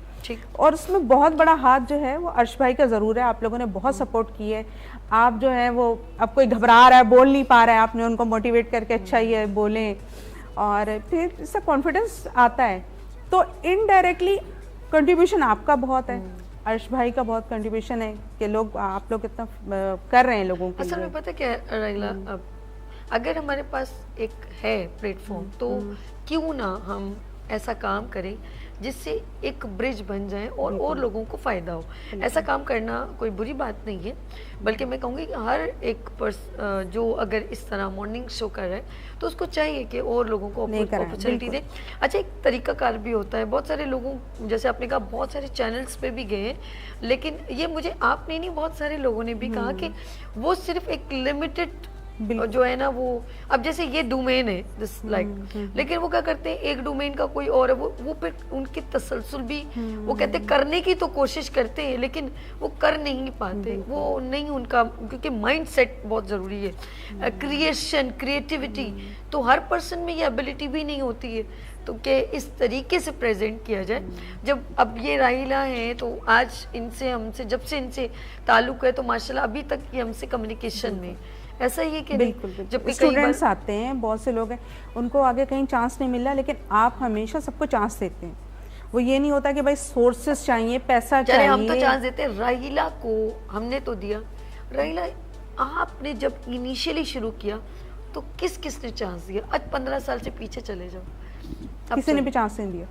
और उसमें बहुत बड़ा हाथ जो है वो अर्श भाई का ज़रूर है। आप लोगों ने बहुत सपोर्ट की है। आप जो है वो अब कोई घबरा रहा है, बोल नहीं पा रहा है, आपने उनको मोटिवेट करके अच्छा ये बोलें, और फिर इससे कॉन्फिडेंस आता है। तो इनडायरेक्टली कंट्रीब्यूशन आपका बहुत है, अर्श भाई का बहुत कंट्रीब्यूशन है कि लोग आप लोग इतना कर रहे हैं लोगों के लिए। असल में पता क्या है राइला, अगर हमारे पास एक है प्लेटफॉर्म तो क्यों ना हम ऐसा काम करें जिससे एक ब्रिज बन जाए और लोगों को फ़ायदा हो। ऐसा काम करना कोई बुरी बात नहीं है, बल्कि मैं कहूँगी कि हर एक जो अगर इस तरह मॉर्निंग शो कर रहा है तो उसको चाहिए कि और लोगों को अपॉर्चुनिटी दे। अच्छा, एक तरीकाकार भी होता है। बहुत सारे लोगों, जैसे आपने कहा, बहुत सारे चैनल्स पे भी गए हैं, लेकिन ये मुझे आपने नहीं, बहुत सारे लोगों ने भी कहा कि वो सिर्फ एक लिमिटेड जो है ना, वो अब जैसे ये डोमेन है दिस लाइक, लेकिन वो क्या करते हैं, एक डोमेन का कोई और है, वो फिर उनकी तसलसल भी वो कहते हैं करने की तो कोशिश करते हैं लेकिन वो कर नहीं पाते, वो नहीं उनका, क्योंकि माइंड सेट बहुत ज़रूरी है, क्रिएशन, क्रिएटिविटी, तो हर पर्सन में ये एबिलिटी भी नहीं होती है। तो कि इस तरीके से प्रेजेंट किया जाए। जब अब ये राहिला हैं तो आज इनसे, हमसे, जब से इनसे ताल्लुक़ है तो माशाल्लाह अभी तक ये हमसे कम्युनिकेशन में ऐसा ही है कि बिल्कुल जब स्टूडेंट्स आते हैं, बहुत से लोग हैं उनको आगे कहीं चांस नहीं मिल रहा, लेकिन आप हमेशा सबको चांस देते हैं। वो ये नहीं होता कि भाई सोर्सेस चाहिए, पैसा चाहिए। हम तो चांस देते हैं। राहिला को हमने तो दिया। राहिला, आपने जब इनिशियली शुरू किया तो किसने चांस दिया? आज 15 साल से पीछे चले जाओ, किसी ने भी चांस नहीं दिया,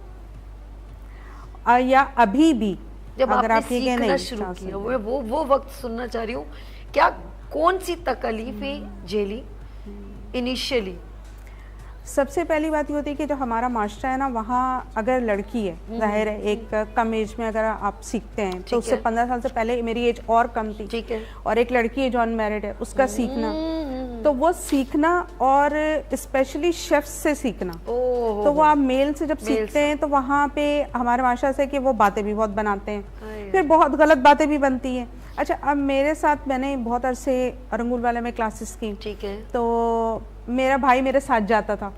या अभी भी जब अगर आप सीखना शुरू किया, वो वक्त सुनना चाह रही हूँ, क्या कौन सी तकलीफें झेली इनिशियली? सबसे पहली बात ये होती है कि जो हमारा मास्टर है ना, वहाँ अगर लड़की है, जाहिर है एक कम एज में अगर आप सीखते हैं तो उससे 15 साल से पहले मेरी एज और कम थी, ठीक है, और एक लड़की है जो अनमैरिड है, उसका सीखना, तो वो सीखना, और स्पेशली शेफ से सीखना, तो वो आप मेल से जब सीखते हैं तो वहाँ पे हमारे मास्टर से कि वो बातें भी बहुत बनाते हैं, फिर बहुत गलत बातें भी बनती हैं। अच्छा, अब मेरे साथ मैंने बहुत अरसे अरंगुल वाले में क्लासेस की, ठीक है, तो मेरा भाई मेरे साथ जाता था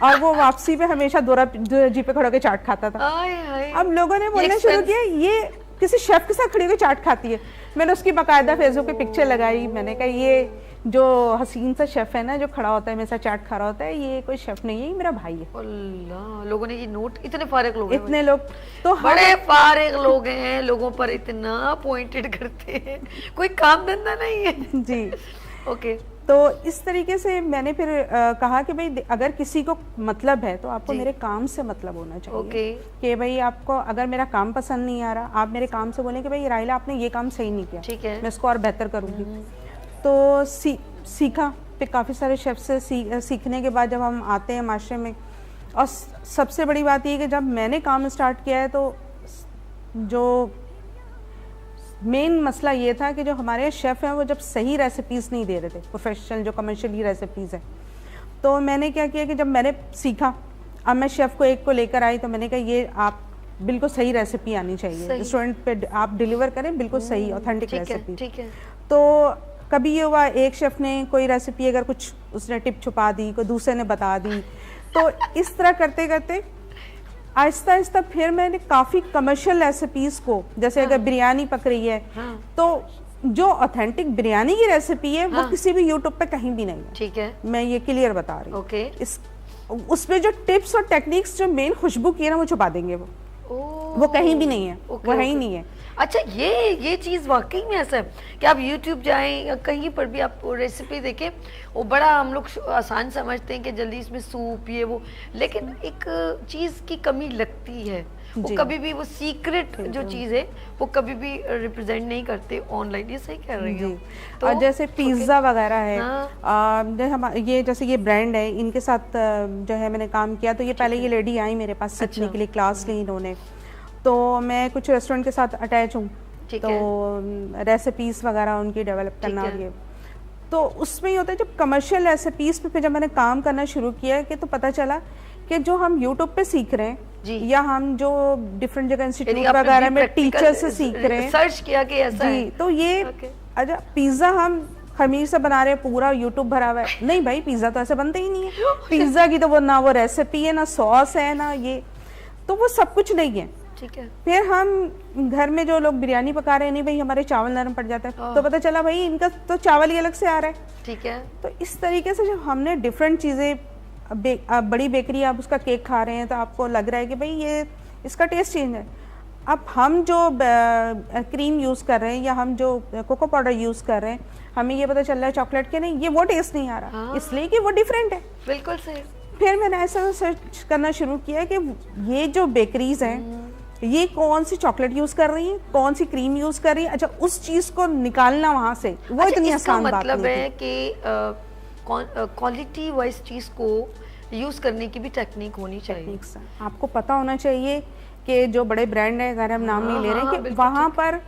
और वो वापसी पे हमेशा दोरा जी पे खड़े होकर चाट खाता था। अब लोगों ने बोलना शुरू किया, ये किसी शेफ के साथ खड़ी होकर चाट खाती है। मैंने उसकी बाकायदा फेसबुक पे पिक्चर लगाई, मैंने कहा ये जो हसीन सा शेफ है ना, जो खड़ा होता है मेरे साथ चाट खा रहा होता है, ये कोई शेफ नहीं है, ये मेरा भाई है। अल्लाह, लोगों ने ये नोट, इतने फारिग लोग, इतने लोग तो बड़े फारिग लोग हैं, लोगों पर इतना पॉइंटेड करते हैं, कोई काम धंधा नहीं है जी। ओके, तो इस तरीके से मैंने फिर कहा कि भाई अगर किसी को मतलब है तो आपको मेरे काम से मतलब होना चाहिए। कि भाई आपको अगर मेरा काम पसंद नहीं आ रहा, आप मेरे काम से बोलें कि भाई राहिला आपने ये काम सही नहीं किया, ठीक है, मैं इसको और बेहतर करूँगी। तो सीखा, फिर काफ़ी सारे शेफ से सीखने के बाद जब हम आते हैं माशरे में, और सबसे बड़ी बात ये कि जब मैंने काम स्टार्ट किया है तो जो मेन मसला ये था कि जो हमारे शेफ़ हैं वो जब सही रेसिपीज़ नहीं दे रहे थे, प्रोफेशनल जो कमर्शियली रेसिपीज़ हैं, तो मैंने क्या किया कि जब मैंने सीखा, अब मैं शेफ़ को एक को लेकर आई, तो मैंने कहा ये आप बिल्कुल सही रेसिपी आनी चाहिए, रेस्टोरेंट पे आप डिलीवर करें बिल्कुल सही ऑथेंटिक रेसिपी। ठीक है। तो कभी ये हुआ एक शेफ ने कोई रेसिपी अगर कुछ उसने टिप छुपा दी, कोई दूसरे ने बता दी, तो इस तरह करते करते आहिस्ता आहिस्ता फिर मैंने काफ़ी कमर्शियल रेसिपीज़ को, जैसे अगर बिरयानी पक रही है तो जो ऑथेंटिक बिरयानी की रेसिपी है वो किसी भी यूट्यूब पे कहीं भी नहीं है। ठीक है, मैं ये क्लियर बता रही हूँ। ओके। इस उसमें जो टिप्स और टेक्निक्स जो मेन खुशबू की है ना वो छुपा देंगे, वो कहीं भी नहीं है, वो है ही नहीं है। अच्छा, ये चीज़ वाकई में ऐसा है कि आप YouTube जाएं या कहीं पर भी आप रेसिपी देखें, वो बड़ा हम लोग आसान समझते हैं कि जल्दी इसमें सूप ये वो, लेकिन एक चीज़ की कमी लगती है। वो कभी भी वो सीक्रेट जो चीज़ है वो कभी भी रिप्रेजेंट नहीं करते ऑनलाइन। ये सही कह रही हूँ। तो और जैसे पिज़्ज़ा वगैरह है, ये जैसे ये ब्रांड है, इनके साथ जो है मैंने काम किया। तो ये पहले ये लेडी आई मेरे पास सीखने के लिए, क्लास ली इन्होंने। तो मैं कुछ रेस्टोरेंट के साथ अटैच हूँ, तो रेसिपीज़ वगैरह उनकी डेवलप करना और ये, तो उसमें ही होता है जब कमर्शियल रेसिपीज़ पे जब मैंने काम करना शुरू किया कि तो पता चला कि जो हम यूट्यूब पे सीख रहे हैं या हम जो डिफरेंट जगह इंस्टीट्यूट वगैरह में टीचर से सीख रहे हैं, सर्च किया कि ऐसा है, तो ये अच्छा पिज़्ज़ा हम खमीर से बना रहे हैं, पूरा यूट्यूब भरा हुआ है, नहीं भाई पिज़्ज़ा तो ऐसे बनते ही नहीं है। पिज़्ज़ा की तो वो ना वो रेसिपी है, ना सॉस है, ना ये, तो वो सब कुछ नहीं है। ठीक है। फिर हम घर में जो लोग बिरयानी पका रहे हैं, नहीं भाई हमारे चावल नरम पड़ जाता है, तो पता चला भाई इनका तो चावल ही अलग से आ रहा है। ठीक है। तो इस तरीके से जब हमने डिफरेंट चीज़ें, बड़ी बेकरी आप उसका केक खा रहे हैं तो आपको लग रहा है कि भाई ये इसका टेस्ट चेंज है। अब हम जो क्रीम यूज़ कर रहे हैं या हम जो कोको पाउडर यूज़ कर रहे हैं, हमें ये पता चल रहा है चॉकलेट के नहीं, ये वो टेस्ट नहीं आ रहा, इसलिए कि वो डिफरेंट है। बिल्कुल सही। फिर मैंने ऐसा सर्च करना शुरू किया कि ये जो बेकरीज हैं ये कौन सी चॉकलेट यूज कर रही है, कौन सी क्रीम यूज कर रही है। अच्छा, उस चीज को निकालना वहां से वो इतनी आसान बात मतलब है कि क्वालिटी वाइज चीज को यूज करने की भी टेक्निक होनी चाहिए। आपको पता होना चाहिए कि जो बड़े ब्रांड है, अगर हम नाम नहीं ले रहे, कि वहां पर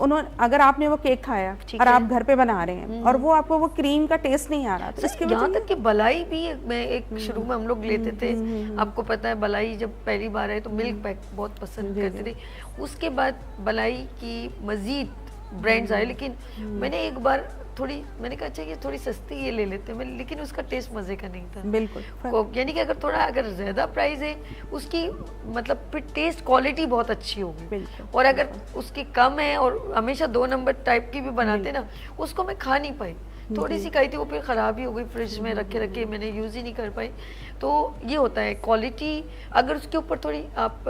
उन्होंने, अगर आपने वो केक खाया और आप घर पे बना रहे हैं और वो आपको वो क्रीम का टेस्ट नहीं आ रहा, तो इसके यहाँ तक कि बलाई भी मैं एक शुरू में हम लोग लेते थे, आपको पता है बलाई जब पहली बार आए तो मिल्क पैक बहुत पसंद करते थे। उसके बाद बलाई की मजीद ब्रांड्स आए, लेकिन मैंने एक बार मैंने कहा अच्छा ये थोड़ी सस्ती ये ले लेते हैं, लेकिन उसका टेस्ट मजे का नहीं था। बिल्कुल। यानी कि अगर ज्यादा प्राइस है उसकी, मतलब फिर टेस्ट क्वालिटी बहुत अच्छी होगी, और अगर उसकी कम है और हमेशा 2 नंबर टाइप की भी बनाते ना, उसको मैं खा नहीं पाई, थोड़ी सी खाई थी, वो फिर ख़राब ही हो गई, फ्रिज में रखे रखे मैंने यूज़ ही नहीं कर पाई। तो ये होता है क्वालिटी, अगर उसके ऊपर थोड़ी आप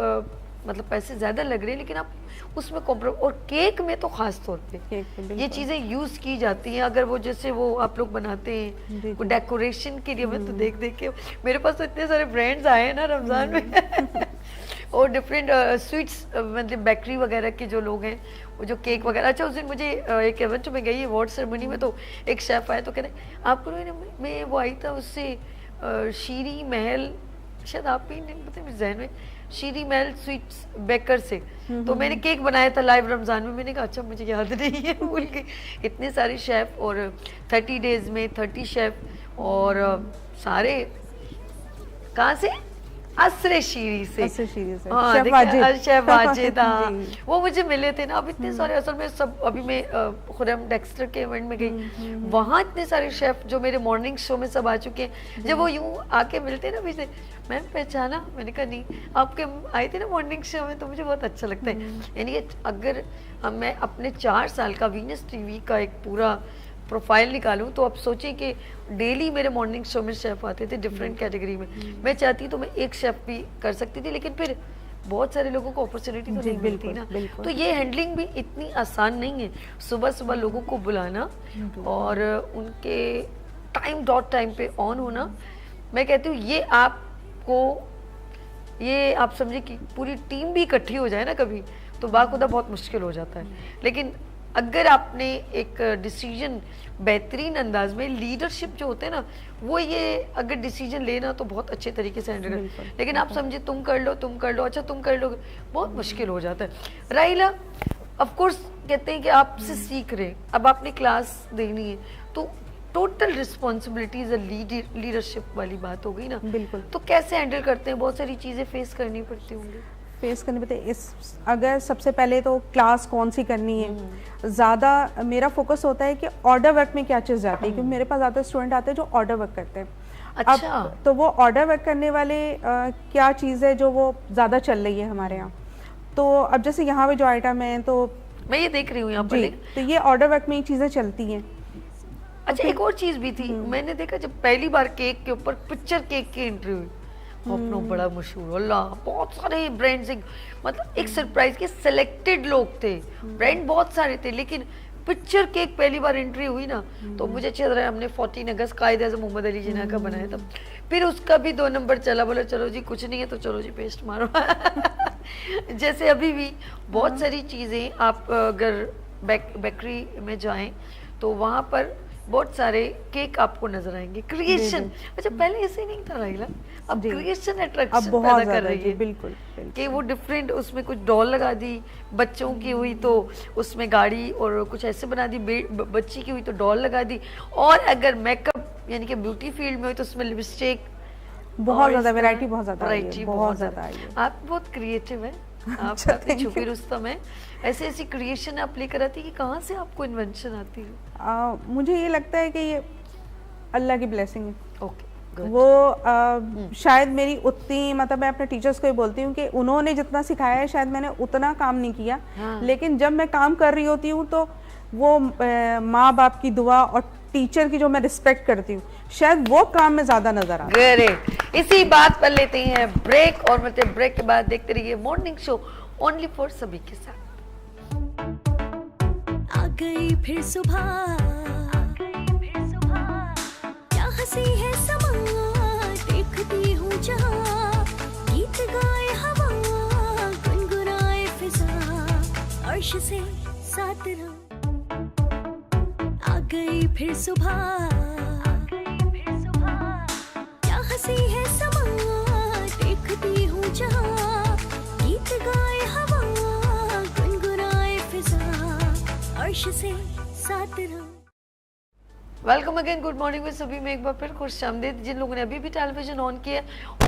मतलब पैसे ज़्यादा लग रहे हैं, लेकिन आप उसमें कॉम्प्रोमाइज, और केक में तो ख़ास तौर पे ये चीज़ें यूज़ की जाती हैं। अगर वो जैसे वो आप लोग बनाते हैं वो डेकोरेशन के लिए, मैं तो देख देख के, मेरे पास तो इतने सारे ब्रांड्स आए हैं ना रमज़ान में और डिफरेंट स्वीट्स, मतलब बेकरी वगैरह के जो लोग हैं, वो जो केक वगैरह। अच्छा, उस दिन मुझे एक इवेंट में गई अवार्ड सेरेमनी में, तो एक शेफ़ आया तो कह रहे आपको मैं वो आई था उससे शीरी महल, शायद आप ही नहीं पता मेरे जहन में, शीरी महल स्वीट्स बेकर से, तो मैंने केक बनाया था लाइव रमज़ान में। मैंने कहा अच्छा मुझे याद नहीं है, भूल गई। इतने सारे शेफ़ और 30 डेज़ में 30 शेफ़ और सारे कहाँ से, असरे शीरी से, हाँ, शेफ वाजिद, वो मुझे मिले थे ना। अब इतने सारे, असल में सब, अभी मैं खुरम डेक्स्टर के इवेंट में गई, वहाँ इतने सारे शेफ जो मेरे मॉर्निंग शो में सब आ चुके हैं। जब वो यूँ आके मिलते ना पीछे, मैम पहचाना, मैंने कहा नहीं, आपके आए थे ना मॉर्निंग शो में, तो मुझे बहुत अच्छा लगता है। यानी कि अगर मैं अपने 4 साल का वीनस टीवी का एक पूरा प्रोफाइल निकालूं, तो आप सोचें कि डेली मेरे मॉर्निंग शो में शेफ़ आते थे डिफरेंट कैटेगरी में। मैं चाहती तो मैं एक शेफ़ भी कर सकती थी, लेकिन फिर बहुत सारे लोगों को अपॉर्चुनिटी तो नहीं मिलती ना। तो ये हैंडलिंग भी इतनी आसान नहीं है, सुबह सुबह लोगों को बुलाना और उनके टाइम पे ऑन होना। मैं कहती हूँ ये आपको, ये आप समझे कि पूरी टीम भी इकट्ठी हो जाए ना कभी, तो बाखुदा बहुत मुश्किल हो जाता है। लेकिन अगर आपने एक डिसीजन बेहतरीन अंदाज में, लीडरशिप जो होते हैं ना, वो ये अगर डिसीजन लेना तो बहुत अच्छे तरीके से हैंडल कर, लेकिन आप समझे तुम कर लो, अच्छा तुम कर लो, बहुत मुश्किल हो जाता है। राइला ऑफ कोर्स कहते हैं कि आपसे सीख रहे, अब आपने क्लास देनी है, तो टोटल रिस्पॉन्सिबिलिटीज लीडरशिप वाली बात हो गई ना। बिल्कुल। तो कैसे हैंडल करते हैं, बहुत सारी चीज़ें फेस करनी पड़ती होंगी। फेस करने पड़ते हैं। इस अगर सबसे पहले तो क्लास कौन सी करनी है, ज़्यादा मेरा फोकस होता है कि ऑर्डर वर्क में क्या चीज़ जाती है, क्योंकि मेरे पास ज़्यादा स्टूडेंट आते हैं जो ऑर्डर वर्क करते हैं। अच्छा। अब तो वो ऑर्डर वर्क करने वाले क्या चीज़ है जो वो ज़्यादा चल रही है हमारे यहाँ। तो अब जैसे यहाँ पे जो आइटम है तो मैं ये देख रही हूँ यहाँ पर, तो ये ऑर्डर वर्क में ही चीज़ें चलती हैं। अच्छा, एक और चीज भी थी, मैंने देखा जब पहली बार केक के ऊपर पिक्चर केक की एंट्री हुई, अपना बड़ा मशहूर, अल्लाह, बहुत सारे ब्रांड्स, मतलब एक सरप्राइज के सिलेक्टेड लोग थे, ब्रांड बहुत सारे थे, लेकिन पिक्चर केक पहली बार एंट्री हुई ना, तो मुझे अच्छा लग रहा है। हमने 14 अगस्त कायदे आज़म मोहम्मद अली जिन्ना का बनाया था, फिर उसका भी 2 नंबर चला, बोला चलो जी कुछ नहीं है तो चलो जी पेस्ट मारो। जैसे अभी भी बहुत सारी चीज़ें, आप अगर बेकरी में जाएं तो वहाँ पर बहुत सारे केक आपको नजर आएंगे, क्रिएशन। अच्छा, पहले ऐसे नहीं था राहिला, अब क्रिएशन अट्रैक्शन पैदा कर रही है। बिल्कुल कि वो डिफरेंट, उसमें कुछ डॉल लगा दी, बच्चों की हुई तो उसमें गाड़ी, और कुछ ऐसे बना दी, बच्ची की हुई तो डॉल लगा दी, और अगर मेकअप यानी कि ब्यूटी फील्ड में हुई तो उसमें लिपस्टिक, बहुत ज़्यादा वैरायटी, बहुत ज़्यादा वैरायटी, बहुत ज़्यादा आई है। आप बहुत क्रिएटिव है, आप काफी छुपी रुस्तम है। ऐसी ऐसी क्रिएशन आप लेकर आती है कि कहाँ से आपको इन्वेंशन आती है? मुझे ये लगता है कि ये अल्लाह की ब्लेसिंग है। ओके, वो शायद मेरी उतनी, मतलब मैं अपने टीचर्स को ही बोलती हूँ कि उन्होंने जितना सिखाया है शायद मैंने उतना काम नहीं किया। लेकिन जब मैं काम कर रही होती हूँ तो वो माँ बाप की दुआ और टीचर की जो मैं रिस्पेक्ट करती हूँ, शायद वो काम में ज्यादा नजर आता है। ग्रेट, इसी बात पर लेते हैं ब्रेक, और मतलब ब्रेक के बाद देखते रहिए मॉर्निंग शो ओनली फॉर सभी के साथ। आ गई फिर सुबह, क्या हंसी है समा, देखती हूँ जहाँ, गीत गाए हवा, गुनगुनाए फिजा, अर्श से साथ रहो। आ गई फिर सुबह, क्या हंसी है समा, देखती हूँ जहाँ, गीत गाए हवा, गुनगुनाए फिजा, अर्श से साथ रहो। वेलकम अगेन, गुड मॉर्निंग में सभी में एक बार फिर खुशामदीद। जिन लोगों ने अभी भी टेलीविजन ऑन किया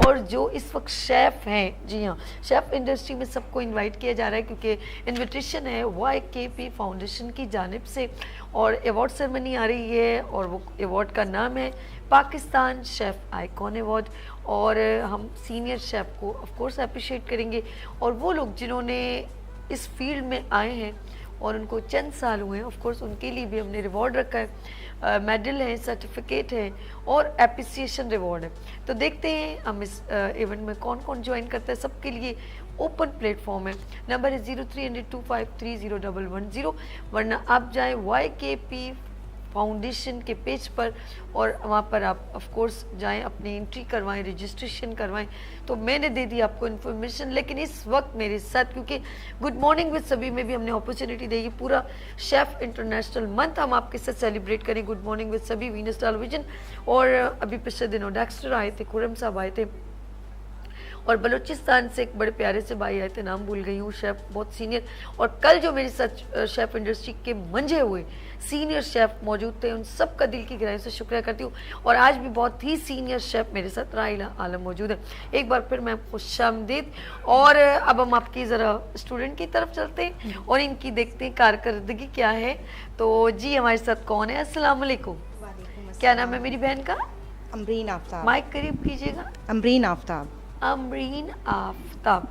और जो इस वक्त शेफ़ हैं, जी हाँ, शेफ़ इंडस्ट्री में सबको इनवाइट किया जा रहा है, क्योंकि इनविटेशन है YKP फाउंडेशन की जानिब से, और अवार्ड सेरेमनी आ रही है, और वो अवार्ड का नाम है पाकिस्तान शेफ़ आइकॉन अवार्ड। और हम सीनियर शेफ़ को ऑफ कोर्स अप्रिशिएट करेंगे, और वो लोग जिन्होंने इस फील्ड में आए हैं और उनको चंद साल हुए हैं, ऑफ कोर्स उनके लिए भी हमने रिवॉर्ड रखा है, मेडल है, सर्टिफिकेट है और एप्रिसिएशन रिवॉर्ड है। तो देखते हैं हम इस इवेंट में कौन कौन ज्वाइन करता है। सबके लिए ओपन प्लेटफॉर्म है, नंबर है 030025301110, वरना आप जाएं YKP फाउंडेशन के पेज पर और वहाँ पर आप ऑफ कोर्स जाएं, अपनी एंट्री करवाएं, रजिस्ट्रेशन करवाएं। तो मैंने दे दी आपको इन्फॉर्मेशन, लेकिन इस वक्त मेरे साथ, क्योंकि गुड मॉर्निंग विद सभी में भी हमने अपॉर्चुनिटी दी, पूरा शेफ़ इंटरनेशनल मंथ हम आपके साथ सेलिब्रेट करें। गुड मॉर्निंग विद सभी, वीनस टेलीविजन, और अभी पिछले दिनों डेक्स्टर आए थे, खुरम साहब आए थे, और बलूचिस्तान से एक बड़े प्यारे से भाई आए थे, नाम भूल गई हूँ, शेफ़ बहुत सीनियर। और कल जो मेरे साथ शेफ़ इंडस्ट्री के मंझे हुए सीनियर शेफ़ मौजूद थे, उन सब का दिल की गहराई से शुक्रिया करती हूँ। और आज भी बहुत ही सीनियर शेफ़ मेरे साथ राहिला आलम मौजूद है। एक बार फिर मैं खुशामदीद। और अब हम आपकी ज़रा स्टूडेंट की तरफ चलते हैं और इनकी देखते हैं कारकर्दगी क्या है। तो जी हमारे साथ कौन है? अस्सलाम वालेकुम। क्या नाम है मेरी बहन का? अमरीन आफ्ताब। माइक करीब कीजिएगा। अमरीन आफ्ताब। अमरीन आफ्ताब।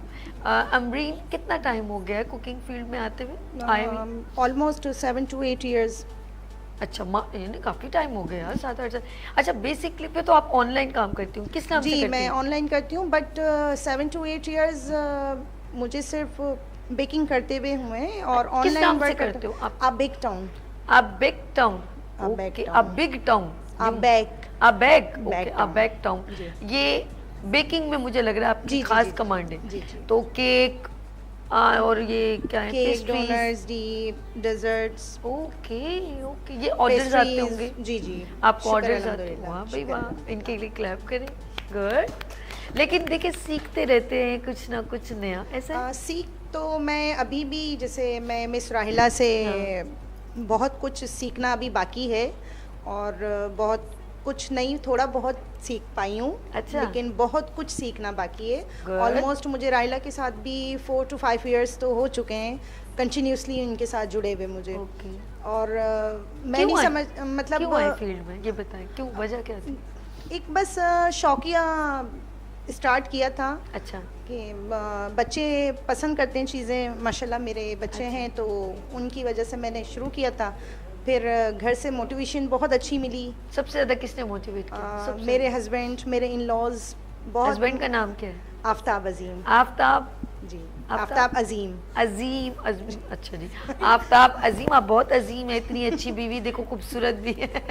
अमरीन, कितना टाइम हो गया है कुकिंग फील्ड में आते हुए? आए हुए ऑलमोस्ट 7 to 8 years। अच्छा, यानी काफ़ी टाइम हो गया, 7-8 साल। अच्छा, बेसिकली पे तो आप ऑनलाइन काम करती हूँ, किस नाम से करती जी मैं ऑनलाइन करती हूँ, बट 7 to 8 years मुझे सिर्फ बेकिंग करते हुए हुए हैं और ऑनलाइन वर्क करते हो आप? Big town. आप बिग टाउन, ओके, आप बिग टाउन, आप बैग टाउन। ये बेकिंग में मुझे लग रहा है आपकी खास कमांड है। तो केक और ये क्या है? Cake, doughnuts, desserts. ओके, ये ऑर्डर्स आते होंगे? जी जी, आपको ऑर्डर्स आते हैं? वाह भाई वाह, इनके लिए क्लैप करें, गुड। लेकिन देखिए सीखते रहते हैं कुछ ना कुछ नया, ऐसा सीख तो मैं अभी भी, जैसे मैं मिस राहिला से बहुत कुछ सीखना अभी बाकी है, और बहुत कुछ नहीं, थोड़ा बहुत सीख पाई हूँ। अच्छा। लेकिन बहुत कुछ सीखना बाकी है। Good. ऑलमोस्ट मुझे रायला के साथ भी 4 to 5 years तो हो चुके हैं कंटिन्यूसली उनके साथ जुड़े हुए मुझे। और मैं नहीं समझ मतलब क्यों आए फील्ड में, ये बताएं क्यों, वजह क्या थी? एक बस शौकिया स्टार्ट किया था। अच्छा। कि बच्चे पसंद करते हैं चीज़ें, माशाल्लाह मेरे बच्चे हैं तो उनकी वजह से मैंने शुरू किया था। फिर घर से मोटिवेशन बहुत अच्छी मिली। सबसे ज़्यादा किसने मोटिवेट किया? मेरे हस्बैंड, मेरे इन लॉज। बहुत। हस्बैंड का नाम क्या है? आफ्ताब अजीम। आफ्ताब जी, आफ्ताब अजीम। अजीम अजीम, अच्छा जी। आफ्ताब अजीम, आप बहुत अजीम है, इतनी अच्छी बीवी, देखो खूबसूरत भी है।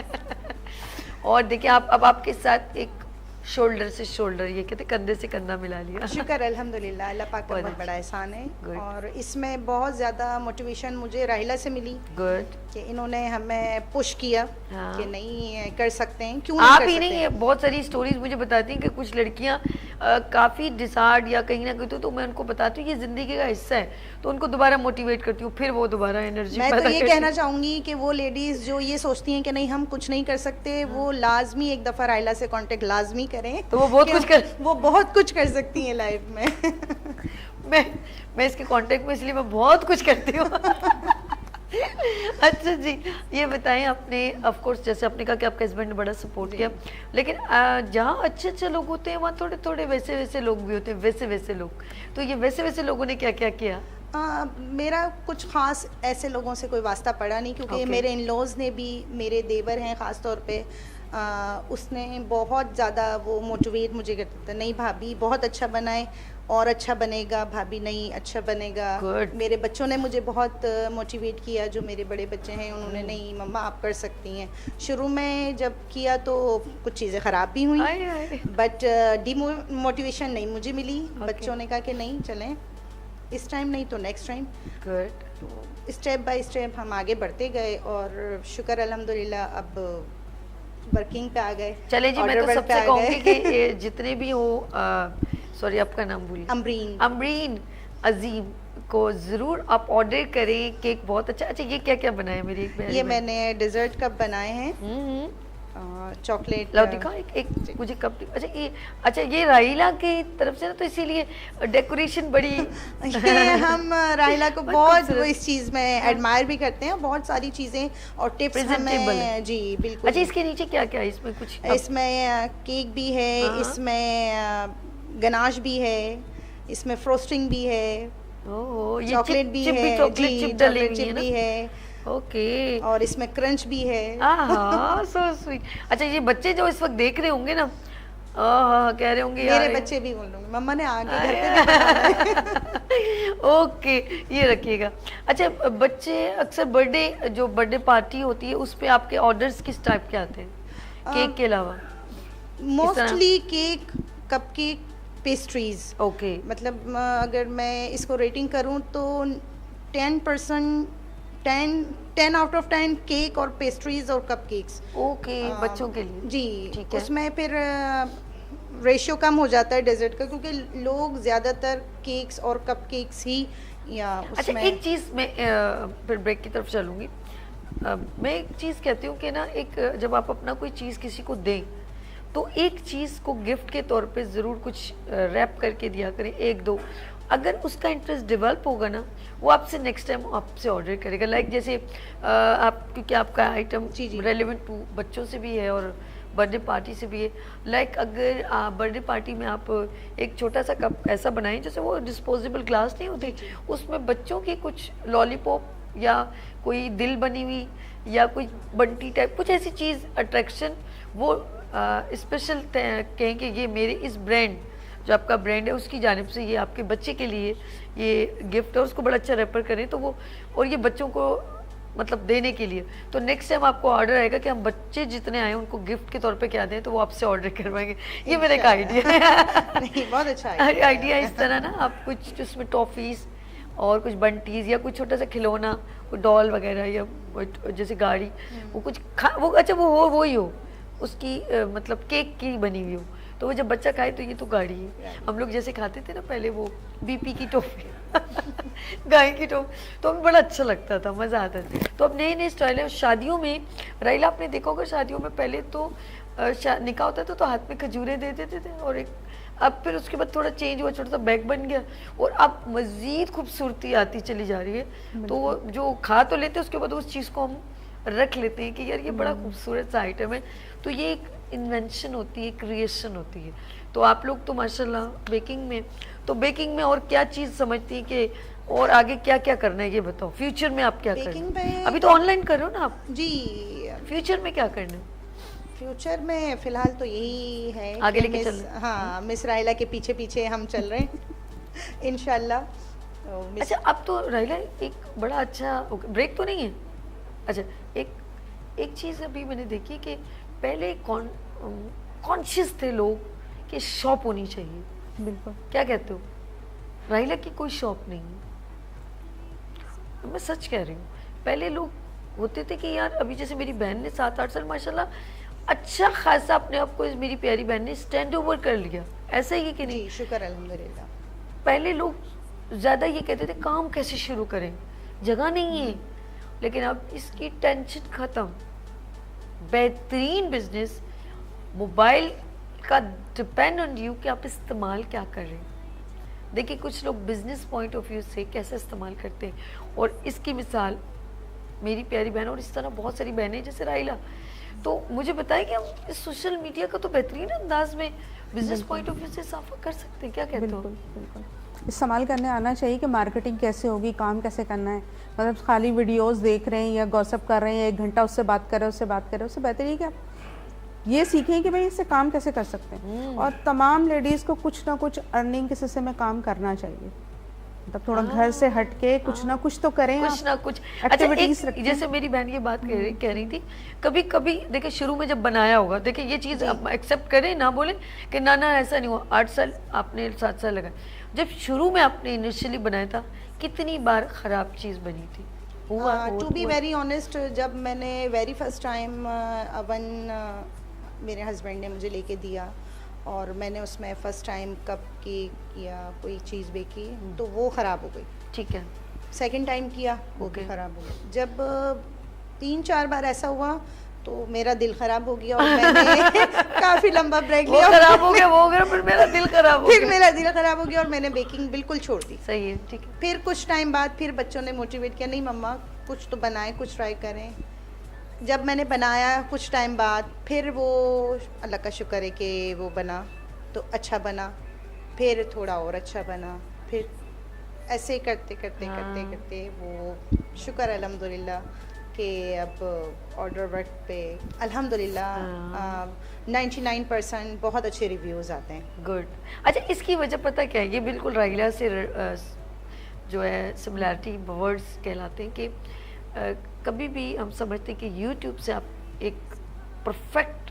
और देखिए आप, अब आपके साथ एक शोल्डर से शोल्डर, ये कहते कंधे से कंधा मिला लिया। शुक्र अल्हम्दुलिल्लाह, अल्लाह पाक का बहुत बड़ा एहसान है। और इसमें बहुत ज़्यादा मोटिवेशन मुझे राहिला से मिली। गुड। कि इन्होंने हमें पुश किया कि नहीं कर सकते हैं, क्यों आप नहीं ही नहीं, बहुत सारी स्टोरीज मुझे बताती हैं कि कुछ लड़कियां काफ़ी डिसार्ड या कहीं ना कहीं तो मैं उनको बताती हूँ ये ज़िंदगी का हिस्सा है, तो उनको दोबारा मोटिवेट करती हूँ, फिर वो दोबारा एनर्जी। मैं तो ये कहना चाहूँगी कि वो लेडीज़ जो ये सोचती हैं कि नहीं हम कुछ नहीं कर सकते, वो लाजमी एक दफ़ा राहिला से कांटेक्ट लाजमी करें, तो वो बहुत कुछ वो बहुत कुछ कर सकती हैं लाइफ में। मैं इसके कांटेक्ट में, इसलिए मैं बहुत कुछ करती हूँ। अच्छा जी, ये बताएं, आपने ऑफ कोर्स जैसे आपने कहा कि आपका हस्बैंड ने बड़ा सपोर्ट किया, लेकिन जहाँ अच्छे अच्छे लोग होते हैं वहाँ थोड़े थोड़े वैसे वैसे लोग भी होते हैं, वैसे वैसे लोग, तो ये वैसे वैसे लोगों ने क्या क्या किया? मेरा कुछ ख़ास ऐसे लोगों से कोई वास्ता पड़ा नहीं, क्योंकि मेरे इन लॉज ने भी, मेरे देवर हैं ख़ास तौर पे, उसने बहुत ज़्यादा वो मोटिवेट मुझे करता था, नहीं भाभी बहुत अच्छा बनाए और अच्छा बनेगा, भाभी नहीं अच्छा बनेगा। मेरे बच्चों ने मुझे बहुत मोटिवेट किया, जो मेरे बड़े बच्चे हैं उन्होंने नहीं मम्मा आप कर सकती हैं। शुरू में जब किया तो कुछ चीज़ें ख़राब भी हुई, बट मोटिवेशन नहीं मुझे मिली। बच्चों ने कहा कि नहीं चलें, इस टाइम नहीं तो next time. Good. Step by step हम आगे बढ़ते गए और शुक्र अल्हम्दुलिल्लाह अब वर्किंग पे आ गए। चले जी, मैं तो सबसे कहूँगी कि जितने भी हो, सॉरी आपका नाम भूलिए, अमरीन अजीम को ज़रूर आप ऑर्डर करें, केक बहुत अच्छा। अच्छा ये क्या क्या बनाया मेरी एक बहन? ये मैंने डेजर्ट कप बनाए हैं, चॉकलेट। लाओ दिखाओ एक मुझे कप। अच्छा ये राहिला की तरफ से ना, तो इसीलिए डेकोरेशन बड़ी ये हम राहिला को बहुत इस चीज़ में एडमायर भी करते हैं, बहुत सारी चीज़ें और टिप्स हमें। जी बिल्कुल। अच्छा इसके नीचे क्या क्या है? इसमें कुछ, इसमें केक भी है, इसमें गनाश भी है, इसमें फ्रोस्टिंग भी है, चॉकलेट भी है, चॉकलेट चिप भी है, ओके, और इसमें क्रंच भी है। So sweet. अच्छा ये बच्चे जो इस वक्त देख रहे होंगे ना, कह रहे होंगे मेरे बच्चे भी बोल रहे मम्मा ने आगे घर पे ओके ये रखिएगा। अच्छा बच्चे अक्सर बर्थडे पार्टी होती है, उस पे आपके ऑर्डर्स किस टाइप के आते हैं केक के अलावा? Mostly cake, cupcake, pastries. Okay. मतलब अगर मैं इसको रेटिंग करूं तो 10% 10 आउट ऑफ 10 केक और पेस्ट्रीज और कपकेक्स। ओके, बच्चों के लिए जी। उसमें फिर रेशियो कम हो जाता है डेजर्ट का, क्योंकि लोग ज़्यादातर केक्स और कपकेक्स ही या उसमें। अच्छा एक चीज़ मैं फिर ब्रेक की तरफ चलूँगी। मैं एक चीज़ कहती हूँ कि ना, एक जब आप अपना कोई चीज़ किसी को दें तो एक चीज़ को गिफ्ट के तौर पे ज़रूर कुछ रैप करके दिया करें, एक दो। अगर उसका इंटरेस्ट डेवलप होगा ना, वो आपसे नेक्स्ट टाइम आपसे ऑर्डर करेगा। लाइक जैसे आप, क्योंकि आपका आइटम रेलिवेंट टू बच्चों से भी है और बर्थडे पार्टी से भी है। लाइक अगर बर्थडे पार्टी में आप एक छोटा सा कप ऐसा बनाएं, जैसे वो डिस्पोजेबल ग्लास नहीं होते, उसमें बच्चों की कुछ लॉलीपॉप या कोई दिल बनी हुई या कोई बंटी टाइप कुछ ऐसी चीज़ अट्रैक्शन, वो स्पेशल कहें कि ये मेरे इस ब्रांड, जो आपका ब्रांड है उसकी जानिब से ये आपके बच्चे के लिए ये गिफ्ट है, उसको बड़ा अच्छा रेपर करें तो वो, और ये बच्चों को मतलब देने के लिए, तो नेक्स्ट टाइम आपको ऑर्डर आएगा कि हम बच्चे जितने आए उनको गिफ्ट के तौर पे क्या दें, तो वो आपसे ऑर्डर करवाएंगे। ये मेरा एक आइडिया है। नहीं, बहुत अच्छा आइडिया। इस तरह ना आप कुछ उसमें टॉफ़ीज़ और कुछ बंटीज़ या कुछ छोटा सा खिलौना, कोई डॉल वगैरह या जैसे गाड़ी, वो कुछ वो अच्छा वो ही हो, उसकी मतलब केक की बनी हुई हो, तो वो जब बच्चा खाए तो ये तो गाड़ी है। हम लोग जैसे खाते थे ना पहले वो BP की टॉफ़ी गाय की टॉफ़ी, तो हमें बड़ा अच्छा लगता था, मज़ा आता था। तो अब नए नए स्टाइल है शादियों में। राइला आपने देखा होगा शादियों में पहले तो निकाह होता था तो हाथ में खजूरें दे देते थे, और एक अब फिर उसके बाद थोड़ा चेंज हुआ, छोटा सा बैग बन गया, और अब मज़ीद खूबसूरती आती चली जा रही है। तो वो जो खा तो लेते हैं, उसके बाद उस चीज़ को हम रख लेते हैं कि यार ये बड़ा खूबसूरत सा आइटम है। तो ये एक इन्वेंशन होती है, क्रिएशन होती है। तो आप लोग तो माशाल्लाह बेकिंग में, तो बेकिंग में और क्या चीज़ समझती है कि और आगे क्या क्या करना है, ये बताओ। फ्यूचर में आप क्या करें? अभी तो ऑनलाइन कर रहे हो ना आप जी, फ्यूचर में क्या करना है? फ्यूचर में फ़िलहाल तो यही है आगे कि लेके चल मिस, हाँ, मिस राइला के पीछे पीछे हम चल रहे हैं इंशाल्लाह। तो अच्छा, अब तो राइला एक बड़ा अच्छा ब्रेक तो नहीं है? अच्छा, एक चीज़ अभी मैंने देखी कि पहले कॉन्शियस थे लोग कि शॉप होनी चाहिए। बिल्कुल। क्या कहते हो? राइला की कोई शॉप नहीं है, मैं सच कह रही हूँ। पहले लोग होते थे कि यार, अभी जैसे मेरी बहन ने 7-8 साल माशाल्लाह अच्छा खासा अपने आप को, मेरी प्यारी बहन ने स्टैंड ओवर कर लिया, ऐसा ही कि नहीं? शुक्र अल्हम्दुलिल्लाह। पहले लोग ज़्यादा ये कहते थे काम कैसे शुरू करें, जगह नहीं है, लेकिन अब इसकी टेंशन ख़त्म। बेहतरीन बिजनेस मोबाइल का डिपेंड ऑन यू कि आप इस्तेमाल क्या कर रहे हैं। देखिए, कुछ लोग बिजनेस पॉइंट ऑफ व्यू से कैसे इस्तेमाल करते हैं, और इसकी मिसाल मेरी प्यारी बहन और इस तरह बहुत सारी बहनें जैसे राइला। तो मुझे बताएं कि हम इस सोशल मीडिया का तो बेहतरीन अंदाज में बिजनेस पॉइंट ऑफ व्यू से इजाफा कर सकते हैं, क्या कहते हो? बिल्कुल। इस्तेमाल करने आना चाहिए कि मार्केटिंग कैसे होगी, काम कैसे करना है। मतलब खाली वीडियोस देख रहे हैं या गॉसिप कर रहे हैं, 1 घंटा उससे बात कर रहे हैं, उससे बात कर रहे हैं, उससे बेहतर है कि आप ये सीखें कि भाई इससे काम कैसे कर सकते हैं। और तमाम लेडीज़ को कुछ ना कुछ अर्निंग के सिलसिले में काम करना चाहिए, मतलब थोड़ा घर से हट के कुछ ना कुछ तो करें, कुछ ना कुछ एक्टिविटीज अच्छा, जैसे मेरी बहन ये बात कह रही थी, कभी कभी देखिए शुरू में जब बनाया होगा, देखिए ये चीज़ आप एक्सेप्ट करें ना, बोले कि ना ऐसा नहीं हुआ, 8 साल आपने 7 साल लगाए, जब शुरू में आपने इनिशियली बनाया था कितनी बार ख़राब चीज़ बनी थी? टू बी वेरी ऑनेस्ट, जब मैंने वेरी फर्स्ट टाइम अवन मेरे हस्बैंड ने मुझे लेके दिया और मैंने उसमें फ़र्स्ट टाइम कप केक या कोई चीज़ बेकी, तो वो ख़राब हो गई। ठीक है। सेकंड टाइम किया, वो भी ख़राब हो गई। जब 3-4 बार ऐसा हुआ तो मेरा दिल ख़राब हो गया और मैंने काफ़ी लंबा ब्रेक लिया। वो ख़राब हो गया, वो हो गया, फिर मेरा दिल ख़राब हो गया। फिर मेरा दिल ख़राब हो गया और मैंने बेकिंग बिल्कुल छोड़ दी। सही है, ठीक है। फिर कुछ टाइम बाद फिर बच्चों ने मोटिवेट किया, नहीं मम्मा कुछ तो बनाएं, कुछ ट्राई करें। जब मैंने बनाया कुछ टाइम बाद, फिर वो अल्लाह का शुक्र है कि वो बना तो अच्छा बना, फिर थोड़ा और अच्छा बना, फिर ऐसे करते करते वो शुक्र अल्हम्दुलिल्लाह कि अब ऑर्डर वर्क पे अल्हम्दुलिल्लाह 99% बहुत अच्छे रिव्यूज़ आते हैं। गुड। अच्छा, इसकी वजह पता क्या है? ये बिल्कुल राइला से जो है सिमिलैरिटी वर्ड्स कहलाते हैं कि कभी भी हम समझते हैं कि यूट्यूब से आप एक परफेक्ट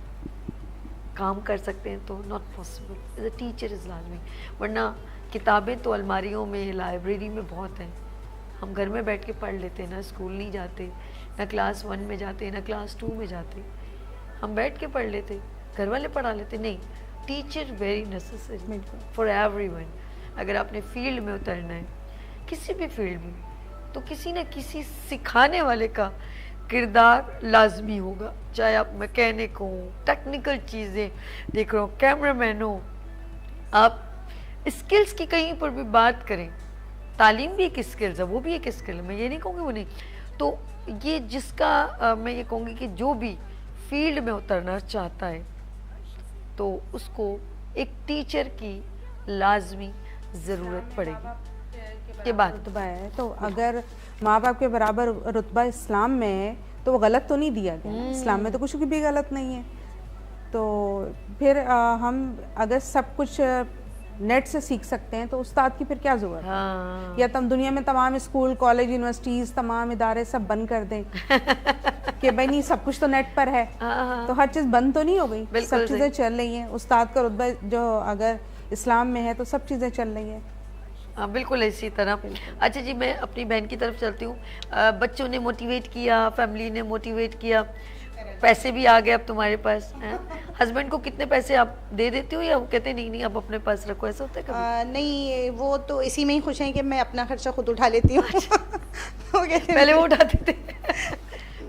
काम कर सकते हैं, तो not possible. As a teacher is लाजमी, वरना किताबें तो अलमारियों में, लाइब्रेरी में बहुत हैं, हम घर में बैठ के पढ़ लेते हैं, ना स्कूल नहीं जाते, ना क्लास 1 में जाते, ना क्लास 2 में जाते, हम बैठ के पढ़ लेते, घर वाले पढ़ा लेते। नहीं, teacher very necessary for everyone. अगर आपने फील्ड में उतरना है, किसी भी फील्ड में, तो किसी न किसी सिखाने वाले का किरदार लाजमी होगा, चाहे आप मैकेनिक हो, टेक्निकल चीज़ें देख रहे हो, कैमरामैन हो, आप स्किल्स की कहीं पर भी बात करें, तालीम भी एक स्किल्स है, वो भी एक स्किल है, मैं ये नहीं कहूँगी वो नहीं। तो ये जिसका मैं ये कहूँगी कि जो भी फील्ड में उतरना चाहता है, तो उसको एक टीचर की लाजमी ज़रूरत पड़ेगी। ये बात रुतबा है, तो अगर माँ बाप के बराबर रुतबा इस्लाम में है तो वो गलत तो नहीं दिया गया। इस्लाम में तो कुछ भी गलत नहीं है। तो फिर हम अगर सब कुछ नेट से सीख सकते हैं तो उस्ताद की फिर क्या ज़रूरत है? या तुम दुनिया में तमाम स्कूल, कॉलेज, यूनिवर्सिटीज़, तमाम इदारे सब बंद कर दें कि भाई नहीं सब कुछ तो नेट पर है, तो हर चीज़ बंद तो नहीं हो गई, सब चीज़ें चल रही हैं। उस्ताद का रुतबा जो अगर इस्लाम में है तो सब चीज़ें चल रही हैं। हाँ, बिल्कुल इसी तरह। अच्छा जी, मैं अपनी बहन की तरफ चलती हूँ। बच्चों ने मोटिवेट किया, फैमिली ने मोटिवेट किया, पैसे भी आ गए अब तुम्हारे पास हैं। हस्बैंड को कितने पैसे आप दे देती हो या वो कहते नहीं आप अपने पास रखो, ऐसा होता है कभी? नहीं, वो तो इसी में ही खुश हैं कि मैं अपना खर्चा खुद उठा लेती हूँ। पहले वो उठाते थे।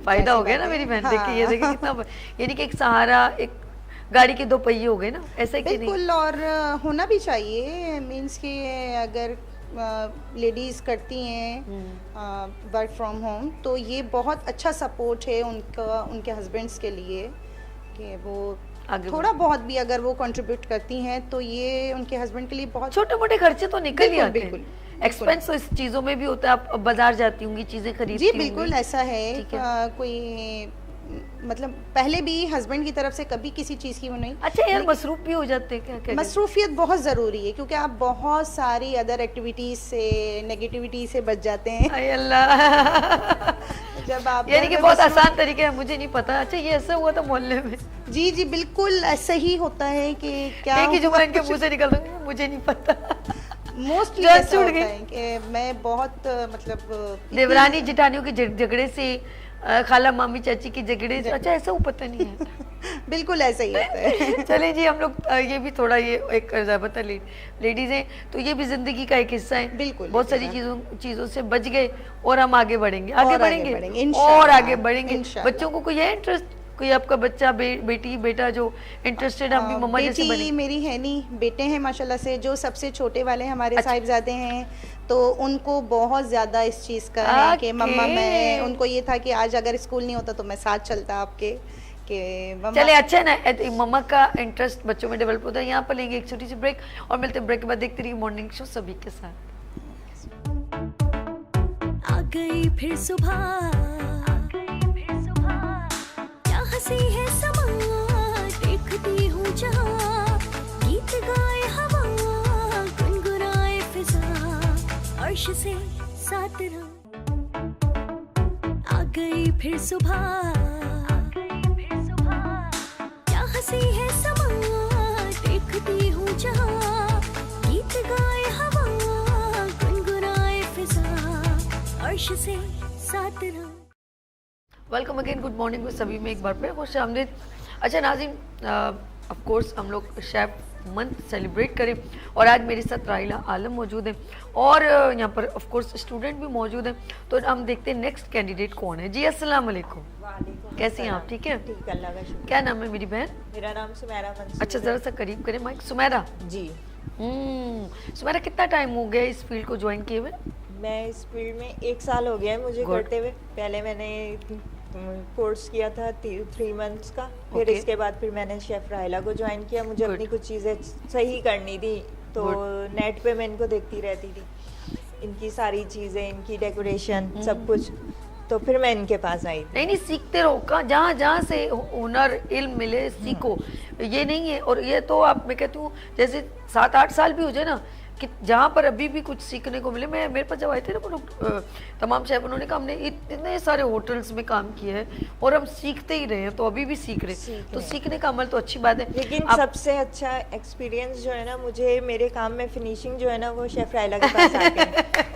फायदा हो गया ना मेरी बहन। देखिए ये देखिए कितना, यानी कि एक सहारा, एक गाड़ी के 2 पहिए हो गए ना, ऐसे कि नहीं? बिल्कुल, और होना भी चाहिए। मीन्स कि अगर लेडीज़ करती हैं वर्क फ्रॉम होम तो ये बहुत अच्छा सपोर्ट है उनका, उनके हस्बैंड्स के लिए, कि वो थोड़ा बहुत भी अगर वो कंट्रीब्यूट करती हैं तो ये उनके हस्बैंड के लिए बहुत छोटे मोटे खर्चे तो निकल ही आते हैं। बिल्कुल, एक्सपेंस तो इस चीजों में भी होता है। आप बाजार जाती होंगी, चीजें खरीदती जी होंगी। बिल्कुल ऐसा है। कोई मतलब पहले भी हस्बैंड की तरफ से कभी किसी चीज़ की वो नहीं। अच्छा यार, मसरूफ भी हो जाते हैं क्या? क्या मसरूफियत बहुत ज़रूरी है, क्योंकि आप बहुत सारी अदर एक्टिविटीज़ से, नेगेटिविटी से बच जाते हैं। अय अल्लाह। जब आप यानी कि बहुत आसान तरीके है, मुझे नहीं पता। अच्छा ये ऐसा हुआ था मोहल्ले में? जी जी बिल्कुल ऐसा ही होता है कि क्या एक ही जुमला इनके मुंह से निकल रहा है, मुझे नहीं पता। मोस्टली ऐसा होता है कि मैं बहुत मतलब देवरानी जिठानियों के झगड़े से, खाला मामी चाची की झगड़े से, अच्छा ऐसा वो पता नहीं है। बिल्कुल ऐसा ही होता है। चले जी, हम लोग ये भी थोड़ा ये एक पता लेडीज हैं तो ये भी जिंदगी का एक हिस्सा है। बिल्कुल बहुत सारी चीजों से बच गए और हम आगे बढ़ेंगे, आगे बढ़ेंगे इंशाल्लाह, और आगे बढ़ेंगे। बच्चों को कोई है इंटरेस्ट, कोई आपका बच्चा बेटी बेटा जो इंटरेस्टेड? हम भी मम्मा जैसे बने। बेटी मेरी है नहीं, बेटे हैं माशाल्लाह से। जो सबसे छोटे वाले हमारे साहिबजादे हैं तो उनको बहुत ज़्यादा इस चीज़ का है कि मम्मा, मैं उनको ये था कि आज अगर स्कूल नहीं होता तो मैं साथ चलता आपके, कि चले अच्छा है ना, मम्मा का इंटरेस्ट बच्चों में डेवलप होता है। यहाँ पर लेंगे एक छोटी सी ब्रेक और मिलते हैं ब्रेक के बाद। देखते रहिए मॉर्निंग शो सभी के साथ। आ गई फिर सुबह, क्या हंसी है समा, देखती हूँ जहाँ, गीत गाए हवा, गुनगुनाए फिजा, अर्श से साथ रहो। आ गई फिर सुबह, क्या हंसी है समा, देखती हूँ जहाँ, गीत गाए हवा, गुनगुनाए फिजा, अर्श से साथ रहो। वेलकम अगेन, गुड मॉर्निंग में सभी में एक बार फिर खुश आमदीद। अच्छा नाज़रीन, ऑफ कोर्स हम लोग शेफ मंथ सेलिब्रेट करें और आज मेरे साथ राहिला आलम मौजूद हैं और यहाँ पर ऑफ कोर्स स्टूडेंट भी मौजूद हैं। तो हम देखते हैं नेक्स्ट कैंडिडेट कौन है। जी अस्सलाम वालेकुम, कैसी हैं आप? ठीक है, ठीक, अल्लाह का शुक्र। क्या नाम है मेरी बहन? मेरा नाम सुमेरा मंसूर। अच्छा ज़रा सा करीब करें माइक। सुमेरा जी। सुमेरा, कितना टाइम हो गया इस फील्ड को ज्वाइन किए हुए? मैं इस फील्ड में 1 साल हो गया है मुझे करते हुए। पहले मैंने कोर्स किया था 3 मंथ्स का, फिर इसके बाद फिर मैंने शेफ राहिला को ज्वाइन किया। मुझे अपनी कुछ चीज़ें सही करनी थी तो नेट पे मैं इनको देखती रहती थी, इनकी सारी चीज़ें, इनकी डेकोरेशन सब कुछ, तो फिर मैं इनके पास आई थी। नहीं सीखते रहो, जहाँ जहाँ से हुनर इल्म मिले सीखो, ये नहीं है। और ये तो आप, मैं कहती हूँ जैसे 7-8 साल भी हो जाए ना, कि जहाँ पर अभी भी कुछ सीखने को मिले। मेरे पास जब आए थे ना वो लोग तमाम शेफ, उन्होंने कहा हमने इतने सारे होटल्स में काम किया है और हम सीखते ही रहे हैं, तो अभी भी सीख रहे हैं। तो सीखने का अमल तो अच्छी बात है, लेकिन सबसे अच्छा एक्सपीरियंस जो है ना मुझे मेरे काम में फिनिशिंग जो है ना वो शेफ राहिला के पास आके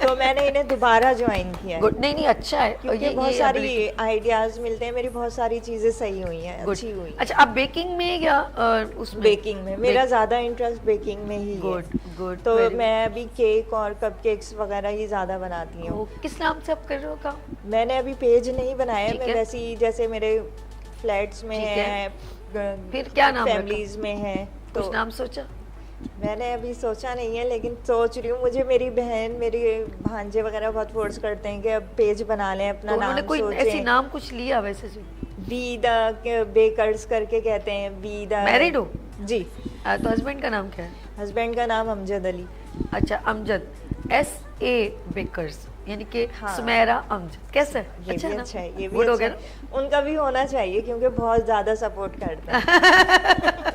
तो मैंने इन्हें दोबारा ज्वाइन किया है। नहीं अच्छा है, क्योंकि बहुत सारी आइडियाज मिलते हैं, मेरी बहुत सारी चीजें सही हुई हैं, अच्छी हुई। अच्छा, आप बेकिंग में या उसमें? बेकिंग में मेरा ज्यादा इंटरेस्ट बेकिंग में ही है। गुड। तो मैं अभी केक और कपकेक्स वगैरह ही ज़्यादा बनाती हूँ। किस नाम से आप कर रहे हो काम? मैंने अभी पेज नहीं बनाया, मैं वैसे ही जैसे मेरे फ्लैट्स में है, फिर क्या नाम फैमिलीज में है, तो कुछ नाम सोचा? मैंने अभी सोचा नहीं है, लेकिन सोच रही हूँ। मुझे मेरी बहन, मेरे भांजे वगैरह बहुत फोर्स करते हैं कि अब पेज बना लें, अपना नाम सोचें। कोई ऐसी नाम कुछ लिया वैसे से? बी द बेकर्स करके कहते हैं। बी द मैरिड हो? जी। तो हस्बैंड का नाम क्या है? हस्बैंड का नाम अमजद अली। अच्छा, अमजद, SA बेकर्स, यानी कि सुमेरा अमजद। कैसा है? अच्छा है, ये भी अच्छा है। उनका भी होना चाहिए क्योंकि बहुत ज़्यादा सपोर्ट करते हैं।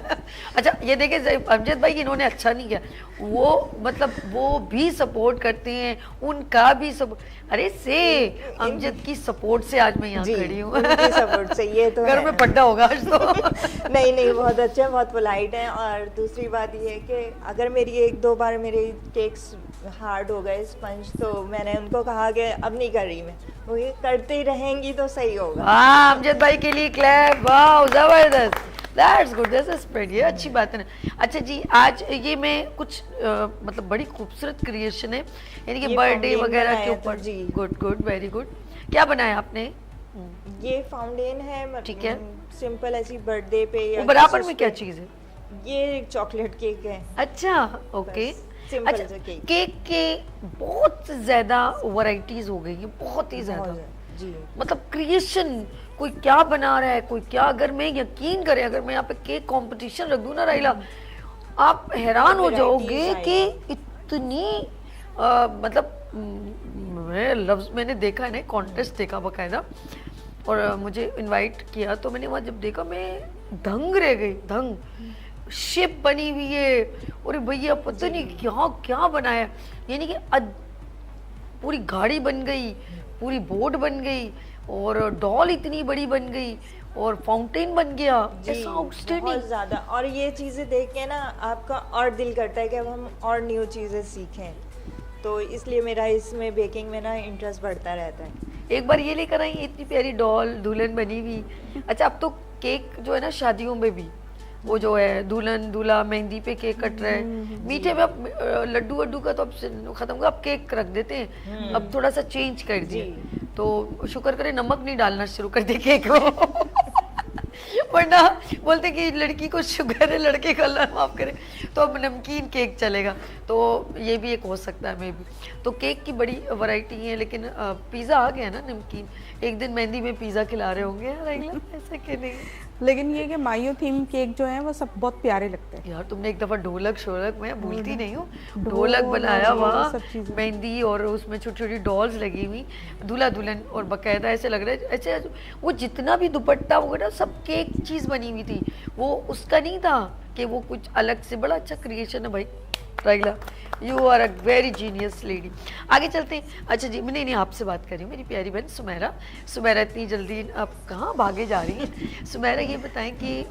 अच्छा ये देखिए अमजद भाई, इन्होंने अच्छा नहीं किया, वो मतलब वो भी सपोर्ट करते हैं, उनका भी सपोर्ट। अरे से अमजद की सपोर्ट से आज मैं यहाँ खड़ी हूँ। सपोर्ट से ये तो घर में पड्डा होगा आज तो। नहीं बहुत अच्छे हैं, बहुत पोलाइट हैं। और दूसरी बात ये है कि अगर मेरी 1-2 बार मेरे केक्स हार्ड हो गए स्पंज, तो मैंने उनको कहा कि अब नहीं कर रही मैं, वो ये करते ही रहेंगी तो सही होगा। हाँ, अमजद भाई के लिए क्लैप, वाह जबरदस्त, दैट्स गुड, दैट्स स्प्रेड, ये अच्छी बात है ना। अच्छा जी, आज ये मैं कुछ मतलब बड़ी खूबसूरत क्रिएशन है, यानी कि बर्थडे वगैरह के ऊपर। जी गुड, वेरी गुड। क्या बनाया आपने? ये फाउंटेन है, ठीक है, सिंपल ऐसी बर्थडे पे या बराबर में क्या चीज है? ये चॉकलेट केक है। अच्छा, ओके। सिंपल अच्छा, सा केक। केक के बहुत ज्यादा वैरायटीज हो गई है, बहुत ही ज्यादा। जी, मतलब क्रिएशन, कोई क्या बना रहा है, कोई क्या। अगर मैं यकीन करें, अगर मैं यहाँ पे केक कंपटीशन रख दूं ना राइला, आप हैरान हो जाओगे कि इतनी मतलब मैंने देखा है ना, कॉन्टेस्ट देखा बकायदा, और मुझे इनवाइट किया, तो मैंने वहाँ जब देखा मैं दंग रह गई, दंग। शेप बनी हुई है, और भैया पता नहीं क्या क्या बनाया, यानी कि पूरी गाड़ी बन गई, पूरी बोट बन गई, और डॉल इतनी बड़ी बन गई, और फाउंटेन बन गया। ऐसा आउटस्टैंडिंग, बहुत ज़्यादा। और ये चीज़ें देख के ना आपका और दिल करता है कि अब हम और न्यू चीज़ें सीखें, तो इसलिए मेरा इसमें बेकिंग में ना इंटरेस्ट बढ़ता रहता है। एक बार ये लेकर आई इतनी प्यारी डॉल दुल्हन बनी हुई। अच्छा, अब तो केक जो है ना शादियों में भी, वो जो है दुल्हन दूल्हा मेहंदी पे केक कट रहा है, मीठे में अब लड्डू वड्डू का तो अब खत्म हुआ, अब केक रख देते हैं, अब थोड़ा सा चेंज कर दिए, तो शुक्र करे नमक नहीं डालना शुरू कर दे केक में वरना बोलते कि लड़की को शुगर है, लड़के को अल्लाह माफ करे, तो अब नमकीन केक चलेगा, तो ये भी एक हो सकता है मे भी। तो केक की बड़ी वैरायटी है, लेकिन पिज़्ज़ा आ गया ना नमकीन, एक दिन मेहंदी में पिज़्ज़ा खिला रहे होंगे ऐसा कि नहीं। लेकिन ये कि मायो थीम केक जो है वो सब बहुत प्यारे लगते हैं यार। तुमने एक दफ़ा ढोलक शोलक, मैं भूलती नहीं हूँ, ढोलक बनाया वहाँ, मेहंदी और उसमें छोटी छोटी डॉल्स लगी हुई, दूल्हा दुल्हन, और बाकायदा ऐसे लग रहा है ऐसे वो जितना भी दुपट्टा वगैरह सब केक चीज़ बनी हुई थी, वो उसका नहीं था कि वो कुछ अलग से। बड़ा अच्छा क्रिएशन है भाई Raila, you are a very genius lady. आगे चलते हैं। अच्छा जी, मैं नहीं आपसे बात कर रही हूँ, मेरी प्यारी बहन सुमेरा। सुमेरा इतनी जल्दी आप कहाँ भागे जा रही हैं? सुमेरा ये बताएं कि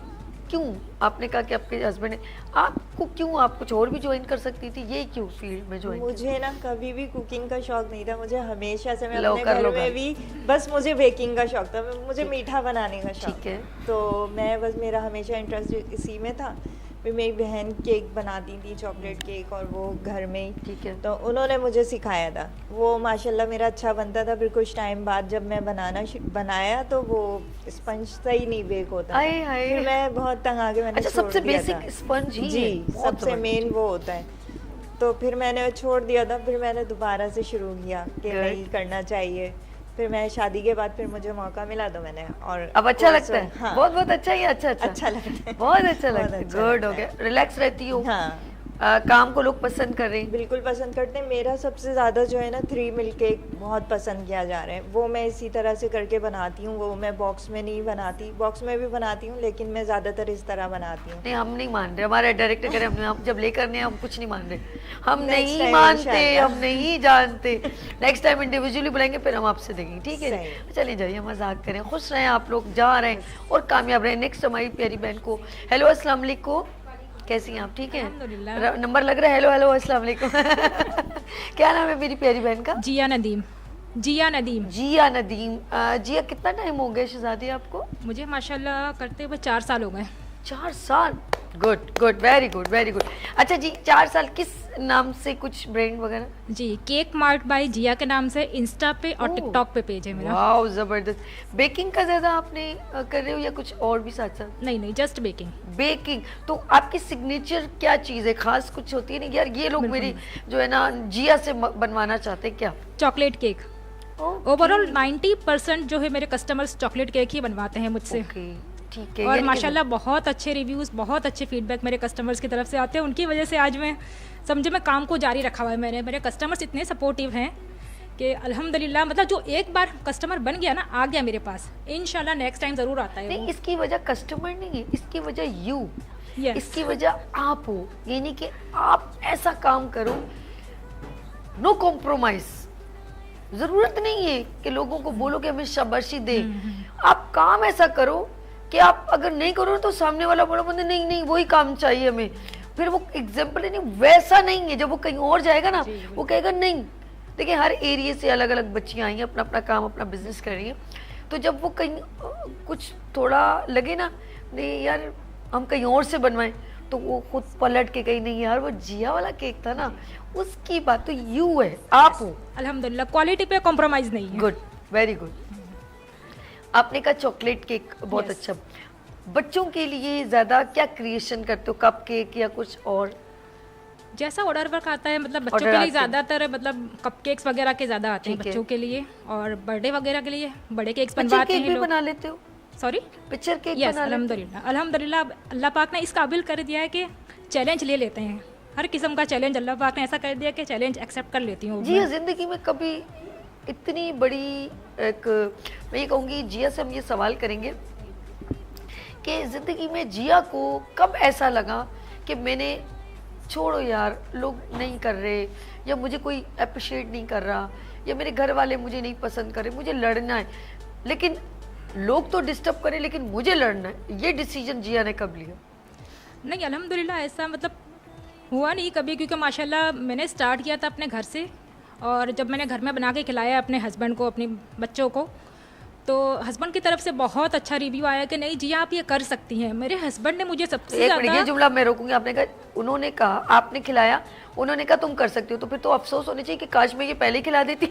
क्यों आपने कहा कि आपके हस्बैंड ने आपको, क्यों आप कुछ और भी ज्वाइन कर सकती थी, ये क्यों फील्ड में ज्वाइन? मुझे ना कभी भी कुकिंग का शौक नहीं था, मुझे हमेशा से, मैं अपने घर में भी बस मुझे बेकिंग का शौक था, मुझे मीठा बनाने का शौक। ठीक है। तो मैं बस, मेरा हमेशा इंटरेस्ट इसी में था। फिर मेरी बहन केक बनाती थी, चॉकलेट केक, और वो घर में ही, ठीक है, तो उन्होंने मुझे सिखाया था, वो माशाल्लाह मेरा अच्छा बनता था। फिर कुछ टाइम बाद जब मैं बनाया तो वो स्पंज सही नहीं बेक होता, फिर मैं बहुत तंग आ गई, मैंने अच्छा, सबसे बेसिक स्पंज ही, जी सबसे मेन वो होता है, तो फिर मैंने छोड़ दिया था। फिर मैंने दोबारा से शुरू किया कि नहीं करना चाहिए। फिर मैं शादी के बाद फिर मुझे मौका मिला तो मैंने, और अब अच्छा लगता है। हाँ, बहुत बहुत अच्छा ही, अच्छा लगता है, बहुत अच्छा लगता है। गुड हो गया, रिलैक्स रहती हो। हाँ, काम को लोग पसंद कर रहे हैं? बिल्कुल पसंद करते हैं। मेरा सबसे ज़्यादा जो है ना 3 मिल्क केक बहुत पसंद किया जा रहा है, वो मैं इसी तरह से करके बनाती हूँ। वो मैं बॉक्स में नहीं बनाती, बॉक्स में भी बनाती हूँ, लेकिन मैं ज़्यादातर इस तरह बनाती हूँ। नहीं, हम नहीं मान रहे, हमारे डायरेक्टर कह रहे हम जब लेकर नहीं, हम कुछ नहीं मान रहे, हम नहीं मानते, हम नहीं जानते। नेक्स्ट टाइम इंडिविजुअली बुलाएंगे, फिर हम आपसे देंगे, ठीक है? चलिए जाइए, मजाक करें, खुश रहें आप लोग, जा रहे हैं और कामयाब रहें। नेक्स्ट हमारी प्यारी बहन को, हेलो अस्सलाम वालेकुम, कैसी हैं आप? ठीक है, नंबर लग रहा है। हेलो हेलो अस्सलाम वालेकुम क्या नाम है मेरी प्यारी बहन का? जिया नदीम। जिया नदीम। जिया नदीम। जिया, कितना टाइम हो गया शहजादी आपको? मुझे माशाल्लाह करते हुए 4 साल हो गए। 4 साल, good good, very good very good. अच्छा जी, 4 साल किस नाम से, कुछ ब्रांड वगैरह? जी, केक मार्ट बाय जिया के नाम से इंस्टा पे और टिकटॉक पे पेज है मेरा। वाओ, जबरदस्त। बेकिंग का ज्यादा आपने कर रहे हो या कुछ और भी साथ साथ? नहीं, जस्ट बेकिंग। बेकिंग। तो आपकी सिग्नेचर क्या चीज़ है, खास कुछ होती है? नहीं यार, ये लोग मेरी जो है ना जिया से बनवाना चाहते हैं, क्या? Chocolate cake. ओवरऑल 90% जो है मेरे कस्टमर्स चॉकलेट केक ही बनवाते हैं मुझसे। ठीक है। और माशाल्लाह बहुत अच्छे रिव्यूज़, बहुत अच्छे फीडबैक मेरे कस्टमर्स की तरफ से आते हैं। उनकी वजह से आज मैं समझे मैं काम को जारी रखा हुआ है। मेरे कस्टमर्स इतने सपोर्टिव हैं कि अल्हम्दुलिल्लाह, मतलब जो एक बार कस्टमर बन गया ना, आ गया मेरे पास, इंशाल्लाह नेक्स्ट टाइम ज़रूर आता है। नहीं, इसकी वजह कस्टमर नहीं है, इसकी वजह यू, इसकी वजह आप हो। यानी कि आप ऐसा काम करो, नो कॉम्प्रोमाइज़। ज़रूरत नहीं है कि लोगों को बोलो कि हमें शाबाशी दे। आप काम ऐसा करो कि आप अगर नहीं करो तो सामने वाला बोलो बंदे नहीं नहीं वही काम चाहिए हमें, फिर वो एग्जाम्पल नहीं, वैसा नहीं है। जब वो कहीं और जाएगा ना, वो कहेगा नहीं। देखिए, हर एरिया से अलग अलग बच्चियाँ आई हैं, अपना अपना काम, अपना बिजनेस कर रही हैं। तो जब वो कहीं कुछ थोड़ा लगे ना, नहीं यार हम कहीं और से बनवाएं, तो वो खुद पलट के कहीं, नहीं यार वो जिया वाला केक था ना, उसकी बात तो यू है, आप हो। अल्हम्दुलिल्लाह, क्वालिटी पे कॉम्प्रोमाइज़ नहीं है। Good, very good. आपने कहा चॉकलेट केक बहुत Yes. अच्छा। बच्चों के लिए ज़्यादा क्या क्रिएशन करते हो, कप केक या कुछ और? जैसा ऑर्डर वर्क आता है, मतलब बच्चों Order के लिए आते हैं। ज़्यादातर मतलब कपकेक्स वगैरह के ज़्यादा आते हैं ठीक है। बच्चों के लिए, और बर्थडे वगैरह के लिए बड़े केक्स पिक्चर बनवाते केक हैं भी लोग। बना लेते हो? सॉरी, पिक्चर केक यस, बना लेते हो? अल्हम्दुलिल्लाह अल्हम्दुलिल्लाह। अब अल्लाह पाक ने इस काबिल कर दिया है कि चैलेंज ले लेते हैं, हर किस्म का चैलेंज अल्लाह पाक ने ऐसा कर दिया कि चैलेंज एक्सेप्ट कर लेती हूँ जी मैं। हाँ, जिंदगी में कभी इतनी बड़ी एक, मैं ये कहूँगी जिया से हम ये सवाल करेंगे कि ज़िंदगी में जिया को कब ऐसा लगा कि मैंने छोड़ो यार, लोग नहीं कर रहे, या मुझे कोई अप्रिशिएट नहीं कर रहा, या मेरे घर वाले मुझे नहीं पसंद कर रहे, मुझे लड़ना है, लेकिन लोग तो डिस्टर्ब करें लेकिन मुझे लड़ना है, ये डिसीजन जिया ने कब लिया? नहीं, अल्हम्दुलिल्लाह ऐसा मतलब हुआ नहीं कभी, क्योंकि माशाल्लाह मैंने स्टार्ट किया था अपने घर से, और जब मैंने घर में बना के खिलाया अपने हस्बैंड को, अपने बच्चों को, तो हस्बैंड की तरफ से बहुत अच्छा रिव्यू आया कि नहीं जी आप ये कर सकती हैं। मेरे हस्बैंड ने मुझे सबसे एक मिनट, ये ज़्यादा जुमला मैं रोकूंगी। आपने कहा, उन्होंने कहा, आपने खिलाया, उन्होंने कहा तुम कर सकती हो, तो फिर तो अफसोस होने चाहिए कि काश मैं ये पहले खिला देती।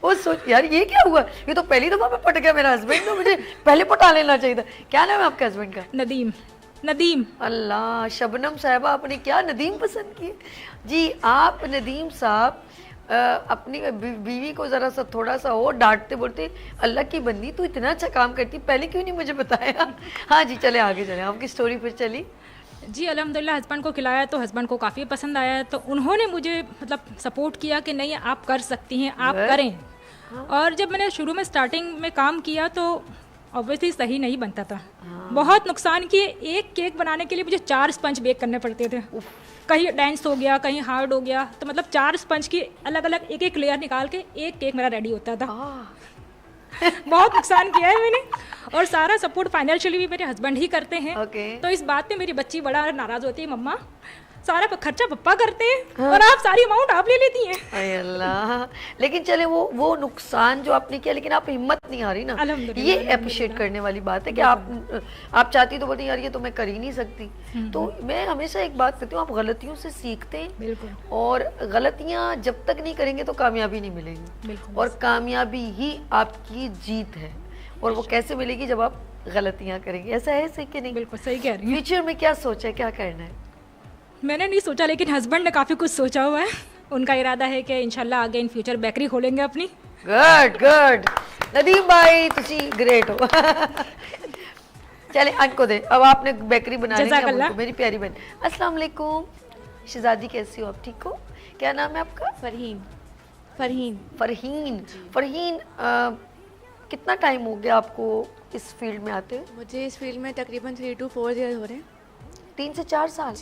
वो सोच यार ये क्या हुआ, ये तो पहली दफा में पट गया मेरा हस्बैंड, तो मुझे पहले पटा लेना चाहिए था। क्या नाम है आपके हस्बैंड का? नदीम। नदीम। अल्लाह, शबनम साहिबा आपने क्या नदीम पसंद किए जी। आप नदीम साहब अपनी बीवी को ज़रा सा थोड़ा सा और डांटते, बोलते अल्लाह की बंदी तू इतना अच्छा काम करती, पहले क्यों नहीं मुझे बताया? हाँ जी, चले आगे चले, आपकी स्टोरी फिर चली। जी अल्हम्दुलिल्लाह हस्बैंड को खिलाया तो हस्बैंड को काफ़ी पसंद आया, तो उन्होंने मुझे मतलब सपोर्ट किया कि नहीं आप कर सकती हैं, आप Good. करें। और जब मैंने शुरू में स्टार्टिंग में काम किया तो ऑब्वियसली सही नहीं बनता था, बहुत नुकसान किए। एक केक बनाने के लिए मुझे 4 स्पंज बेक करने पड़ते थे, कहीं डेंस हो गया, कहीं हार्ड हो गया, तो मतलब 4 स्पंज की अलग अलग एक एक लेयर निकाल के एक केक मेरा रेडी होता था। बहुत नुकसान किया है मैंने, और सारा सपोर्ट फाइनेंशियली भी मेरे हस्बैंड ही करते हैं। तो इस बात पे मेरी बच्ची बड़ा नाराज होती है, मम्मा सारा खर्चा पप्पा करते हैं और आप सारी अमाउंट आप ले लेती हैं। अरे अल्लाह, लेकिन चले वो नुकसान जो आपने किया, लेकिन आप हिम्मत नहीं हारी ना, ये अप्रिशिएट करने वाली बात है कि आप चाहती तो बोलती यार ये तो मैं कर ही नहीं सकती। तो मैं हमेशा एक बात कहती हूँ, आप गलतियों से सीखते हैं, बिल्कुल, और गलतियाँ जब तक नहीं करेंगे तो कामयाबी नहीं मिलेगी, और कामयाबी ही आपकी जीत है। और वो कैसे मिलेगी? जब आप गलतियाँ करेंगे। ऐसा है सही कि नहीं? बिल्कुल सही कह रही हैं। फ्यूचर में क्या सोचा है, क्या करना है? मैंने नहीं सोचा, लेकिन हस्बैंड ने काफ़ी कुछ सोचा हुआ है। उनका इरादा है कि इंशाल्लाह आगे इन फ्यूचर बेकरी खोलेंगे अपनी। गुड गुड, नदीम भाई तुसी ग्रेट हो। चले अंको दे, अब आपने बेकरी बना ली मेरी प्यारी बहन। अस्सलाम वालेकुम शहजादी, कैसी हो आप? ठीक हो? क्या नाम है आपका? फरहीन। फरहीन। फरहीन। फरहीन, कितना टाइम हो गया आपको इस फील्ड में आते हुए? मुझे इस फील्ड में तकरीबन 3 to 4 ईयर हो रहे हैं। 3 से 4 साल?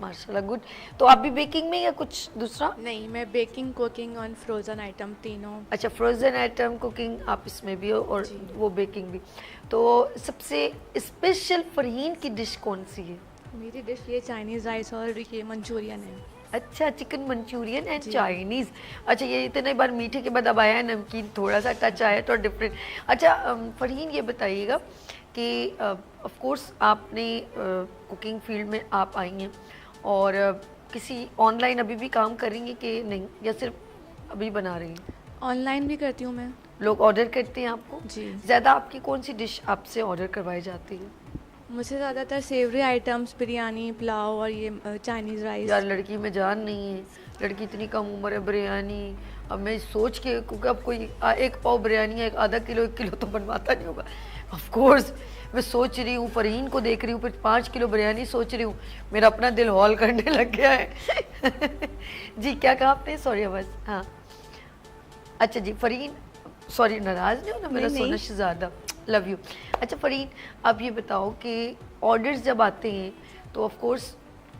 माशाल्लाह, गुड। तो आप भी बेकिंग में या कुछ दूसरा? नहीं, मैं बेकिंग, कुकिंग और फ्रोज़न आइटम तीनों। अच्छा, फ्रोज़न आइटम, कुकिंग आप इसमें भी हो और वो बेकिंग भी। तो सबसे स्पेशल फरहीन की डिश कौन सी है? मेरी डिश ये चाइनीज़ राइस और ये मंचूरियन है। अच्छा, चिकन मंचूरियन एंड चाइनीज़। अच्छा, ये इतने बार मीठे के बाद अब आया है नमकीन, थोड़ा सा टच आया तो डिफरेंट। अच्छा फरहीन, ये बताइएगा कि ऑफ कोर्स आपने कुकिंग फील्ड में आप आई हैं, और किसी ऑनलाइन अभी भी काम करेंगे कि नहीं, या सिर्फ अभी बना रही हैं? ऑनलाइन भी करती हूँ मैं। लोग ऑर्डर करते हैं आपको? जी। ज़्यादा आपकी कौन सी डिश आपसे ऑर्डर करवाई जाती है? मुझे ज़्यादातर सेवरी आइटम्स, बिरयानी, पुलाव और ये चाइनीज़ राइस। यार लड़की में जान नहीं है, लड़की इतनी कम उम्र है, बिरयानी। अब मैं सोच के, क्योंकि अब कोई 1 पाव बिरयानी या 1/2 किलो 1 किलो तो बनवाता नहीं होगा। ऑफ कोर्स मैं सोच रही हूँ, फरहीन को देख रही हूँ, फिर 5 किलो बिरयानी सोच रही हूँ, मेरा अपना दिल हॉल करने लग गया है। जी क्या कहा आपने? सॉरी आवाज़। हाँ अच्छा जी फरहीन, सॉरी नाराज़ नहीं हो ना, मेरा सोना शहज़ादा, लव यू। अच्छा फरहीन, आप ये बताओ कि ऑर्डर्स जब आते हैं तो ऑफ कोर्स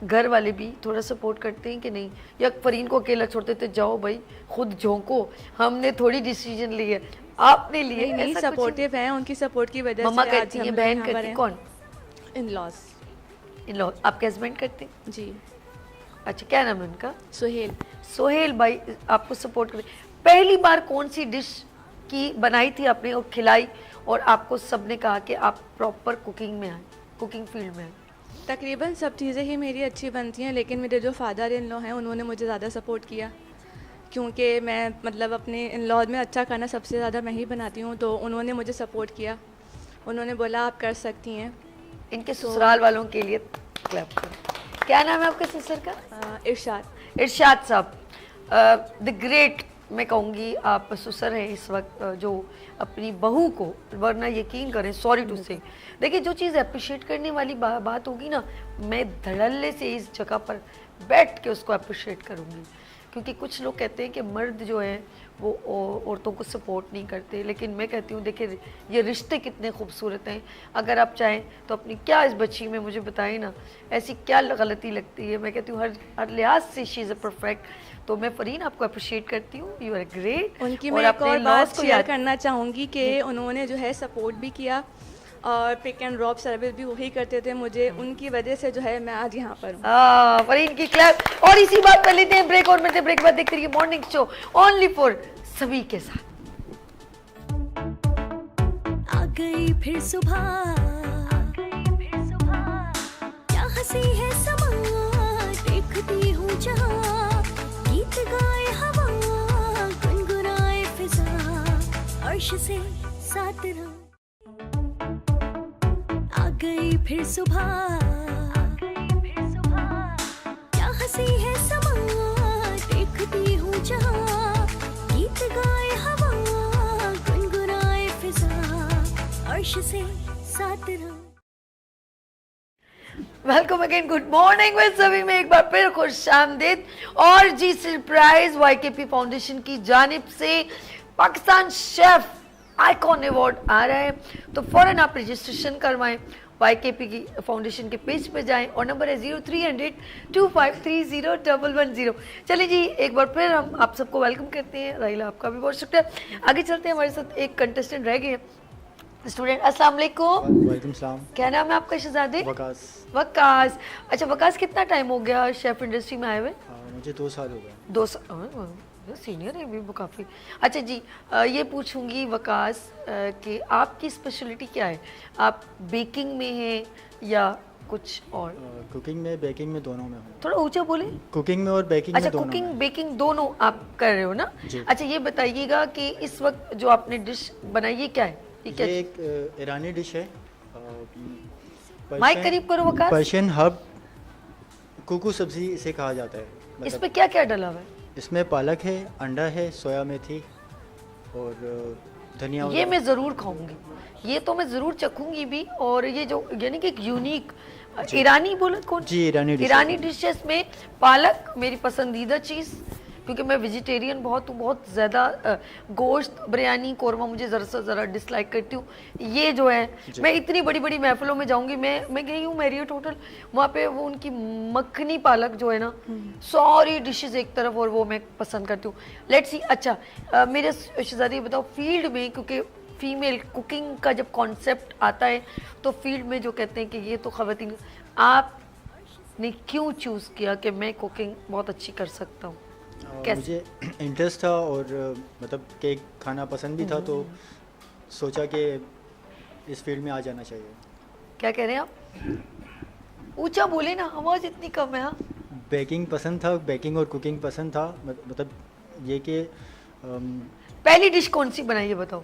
घर वाले भी थोड़ा सपोर्ट करते हैं कि नहीं, या फरहीन को अकेला छोड़ते थे, जाओ भाई खुद झोंको, हमने थोड़ी डिसीजन ली है, आपने लिए? नहीं, सपोर्टिव है, उनकी सपोर्ट की वजह से मम्मा करती है, बहन करती है, कौन? इन-लॉज। इन-लॉज आपके हस्बैंड करते? जी। अच्छा, क्या नाम है उनका? सोहेल। सोहेल भाई आपको सपोर्ट करते। पहली बार कौन सी डिश की बनाई थी आपने और खिलाई, और आपको सबने कहा कि आप प्रॉपर कुकिंग में आए, कुकिंग फील्ड में आए? तकरीबन सब चीज़ें ही मेरी अच्छी बनती हैं, लेकिन मेरे जो फादर इन लॉ हैं उन्होंने मुझे ज़्यादा सपोर्ट किया क्योंकि मैं मतलब अपने इन लॉज में अच्छा खाना सबसे ज़्यादा मैं ही बनाती हूँ, तो उन्होंने मुझे सपोर्ट किया, उन्होंने बोला आप कर सकती हैं। इनके ससुराल वालों के लिए क्लैप करें। क्या नाम है आपके सिस्टर का? इरशाद। इरशाद साहब, द ग्रेट मैं कहूँगी आप ससुर हैं इस वक्त जो अपनी बहू को, वरना यकीन करें सॉरी टू से, देखिए जो चीज़ अप्रिशिएट करने वाली बात होगी ना, मैं धड़ल्ले से इस जगह पर बैठ के उसको अप्रिशिएट करूँगी, क्योंकि कुछ लोग कहते हैं कि मर्द जो है वो औरतों को सपोर्ट नहीं करते, लेकिन मैं कहती हूँ देखिए ये रिश्ते कितने खूबसूरत हैं। अगर आप चाहें तो अपनी क्या इस बच्ची में मुझे बताएं ना ऐसी क्या गलती लगती है। मैं कहती हूँ हर लिहाज से शी इज़ अ परफेक्ट। तो मैं फरीन आपको अप्रिशिएट करती हूँ, यू आर ग्रेट। उनकी मैं एक और बात शेयर करना चाहूँगी कि उन्होंने जो है सपोर्ट भी किया और पिक एंड ड्रॉप सर्विस भी वही करते थे, मुझे उनकी वजह से जो है मैं आज यहाँ पर हूँ। फरीन की क्लैप। और इसी बात पर लेते हैं ब्रेक, और मिलते हैं ब्रेक बाद देखते रहिए मॉर्निंग शो ओनली फॉर सभी के साथ। आ गई फिर सुबह, क्या हंसी है समा, देखती हूँ जहाँ, गीत गाए हवा, गुनगुनाए फिजा, अर्श से साथ रहो। आ गई फिर सुबह, क्या हंसी है समा, देखती हूँ जहाँ, गीत गाए हवा, गुनगुनाए फिजा, अर्श से साथ रहो। वेलकम अगेन, गुड मॉर्निंग में सभी में एक बार फिर खुश आमदीद। और जी सरप्राइज YKP फाउंडेशन की जानिब से पाकिस्तान शेफ आइकॉन अवार्ड आ रहा है, तो फौरन आप रजिस्ट्रेशन करवाएं, YKP की फाउंडेशन के पेज पे जाएं और नंबर है 0300-2530-110। चलिए जी एक बार फिर हम आप सबको वेलकम करते हैं। राहिला आपका भी बहुत शुक्रिया। आगे चलते हैं, हमारे साथ एक कंटेस्टेंट रह गए स्टूडेंट। अस्सलाम वालेकुम। वालेकुम सलाम। क्या नाम है आपका शहजादे? वकास। वकास, अच्छा वकास कितना टाइम हो गया शेफ इंडस्ट्री में आए हुए? मुझे 2 साल हो गए। 2 साल, सीनियर है भी वो काफ़ी। अच्छा जी ये पूछूंगी वकास कि आपकी स्पेशलिटी क्या है? आप बेकिंग में हैं या कुछ और? कुकिंग में बेकिंग में दोनों में हूँ। थोड़ा ऊंचा बोले। कुकिंग में और बेकिंग अच्छा, में दोनों कुकिंग में। बेकिंग दोनों आप कर रहे हो ना? अच्छा ये बताइएगा कि इस वक्त जो आपने डिश बनाई है क्या है? ये एक ईरानी डिश है। माइक करीब करो वकास। पर्शियन हब कुकू सब्जी इसे कहा जाता है। मतलब इसमें क्या क्या डला हुआ है? इसमें पालक है, अंडा है, सोया मेथी और धनिया। ये मैं ज़रूर खाऊंगी, ये तो मैं ज़रूर चखूंगी भी। और ये जो यानी कि एक यूनिक ईरानी बोला कौन? जी ईरानी डिशेस में पालक मेरी पसंदीदा चीज़, क्योंकि मैं वेजिटेरियन बहुत हूँ, बहुत ज़्यादा गोश्त बिरयानी कौरमा मुझे ज़रा से ज़रा डिसलाइक करती हूँ। ये जो है मैं इतनी बड़ी बड़ी महफिलों में जाऊँगी, मैं गई हूँ मैरियट होटल, वहाँ पे वो उनकी मखनी पालक जो है ना, सारी डिशेस एक तरफ, और वो मैं पसंद करती हूँ। Let's see. अच्छा मेरे शहजादी बताओ फील्ड में, क्योंकि फीमेल कुकिंग का जब कॉन्सेप्ट आता है तो फील्ड में जो कहते हैं कि ये तो ख़वातीन, आपने क्यों चूज़ किया कि मैं कुकिंग बहुत अच्छी कर सकता हूँ? मुझे इंटरेस्ट था और मतलब केक खाना पसंद भी था, तो सोचा कि इस फील्ड में आ जाना चाहिए। क्या कह रहे हैं आप? ऊंचा बोले ना, आवाज़ इतनी कम है। हाँ, बेकिंग पसंद था, बेकिंग और कुकिंग पसंद था। मतलब ये कि पहली डिश कौन सी बनाई है बताओ?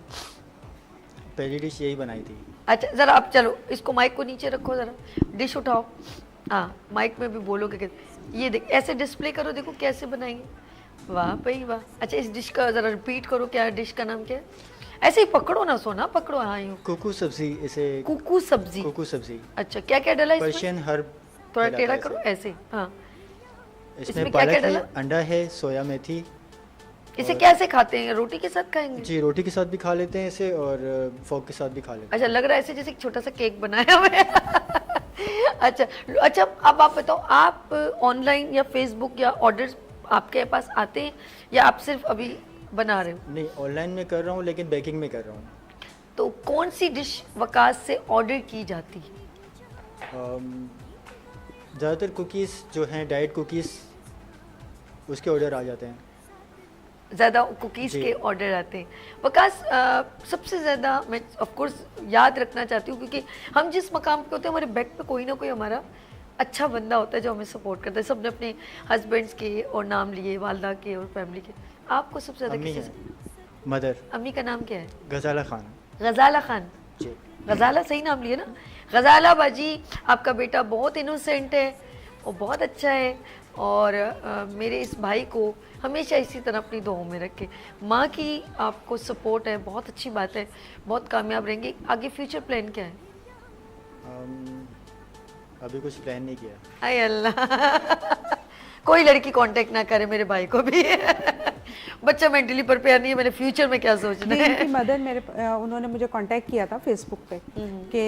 पहली डिश यही बनाई थी। अच्छा ज़रा आप चलो इसको माइक को नीचे रखो, ज़रा डिश उठाओ। हाँ माइक में भी बोलोगे कि ये देख, ऐसे डिस्प्ले करो, देखो कैसे बनाएंगे। वाह भाई वाह। अच्छा इस डिश का ज़रा रिपीट करो, क्या डिश का नाम क्या है? ऐसे ही पकड़ो ना सोना, पकड़ो। हाँ यूँ कुकू सब्जी, इसे कुकू सब्जी। कुकू सब्जी। अच्छा क्या क्या डला इसमें? Persian herb. थोड़ा टेढ़ा करो ऐसे। हाँ इसमें पालक है, अंडा है, सोया मेथी। इसे कैसे खाते हैं? रोटी के साथ खाएंगे? जी रोटी के साथ भी खा लेते हैं इसे, और फोक के साथ भी खा लेते हैं। अच्छा लग रहा है ऐसे जैसे एक छोटा सा केक बनाया हुआ है। अच्छा अब आप बताओ, आप ऑनलाइन या फेसबुक या ऑर्डर्स आपके पास आते हैं या आप सिर्फ अभी बना रहे हो? नहीं ऑनलाइन में कर रहा हूँ, लेकिन बेकिंग में कर रहा हूँ। तो कौन सी डिश वकास से ऑर्डर की जाती है? ज़्यादातर कुकीज़ जो हैं, डाइट कुकीज़, उसके ऑर्डर आ जाते हैं। ज़्यादा कुकीज़ के ऑर्डर आते हैं वकास। सबसे ज़्यादा मैं ऑफ कोर्स याद रखना चाहती हूँ, क्योंकि हम जिस मकाम पे होते हैं हमारे बैक पे कोई ना कोई हमारा अच्छा बंदा होता है जो हमें सपोर्ट करता है। सबने अपने हस्बैंड्स के और नाम लिए, वालदा के और फैमिली के। आपको सबसे ज़्यादा अम्मी किससे हैं, मदर। अम्मी का नाम क्या है? गजाला खान। गजाला खान। जी। गजाला सही नाम लिया ना? गजाला बाजी, आपका बेटा बहुत इनोसेंट है और बहुत अच्छा है, और मेरे इस भाई को हमेशा इसी तरह अपनी दुआओं में रखे। माँ की आपको सपोर्ट है, बहुत अच्छी बात है, बहुत कामयाब रहेंगे। आगे फ्यूचर प्लान क्या है? अभी कुछ प्लान नहीं किया। आय अल्लाह कोई लड़की कांटेक्ट ना करे मेरे भाई को भी बच्चा मेंटली प्रिपेयर नहीं है, मैंने फ्यूचर में क्या सोचना है। इनकी मदर उन्होंने मुझे कांटेक्ट किया था फेसबुक पे कि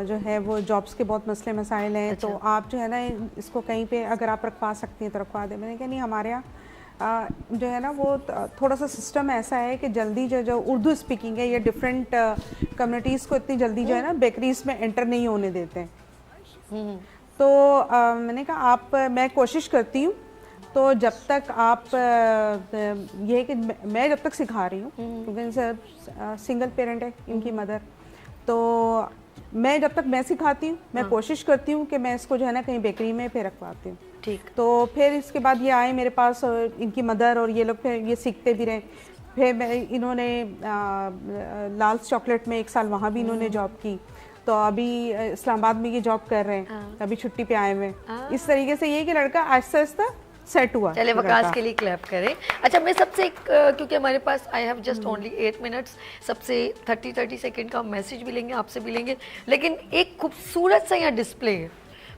जो है वो जॉब्स के बहुत मसले मसाइल हैं, तो आप जो है ना इसको कहीं पे अगर आप रखवा सकती हैं तो रखवा दें। मैंने कहा नहीं, हमारे यहाँ जो है ना वो थोड़ा सा सिस्टम ऐसा है कि जल्दी जो उर्दू स्पीकिंग है, ये डिफरेंट कम्युनिटीज़ को इतनी जल्दी जो है ना बेकरीज में एंटर नहीं होने देते हैं। तो मैंने कहा मैं कोशिश करती हूँ, तो जब तक आप ये है कि मैं जब तक सिखा रही हूँ, क्योंकि सिंगल पेरेंट है इनकी मदर, तो मैं जब तक मैं सिखाती हूँ, मैं कोशिश करती हूँ कि मैं इसको जो है ना कहीं बेकरी में फिर रखवाती हूँ। ठीक। तो फिर इसके बाद ये आए मेरे पास, इनकी मदर और ये लोग फिर ये सीखते भी रहे। फिर इन्होंने लाल चॉकलेट में 1 साल वहाँ भी इन्होंने जॉब की, तो अभी इस्लामाबाद में ये जॉब कर रहे हैं, अभी छुट्टी पे आए हुए हैं। इस तरीके से ये कि लड़का आहिस्ता आहिस्ता सेट हुआ। चले वकास के लिए क्लैप करें। अच्छा, मैं सबसे क्योंकि हमारे पास I have just only 8 minutes, सबसे 30 सेकंड का मैसेज भी लेंगे, आपसे भी लेंगे, लेकिन एक खूबसूरत सा यहाँ डिस्प्ले है,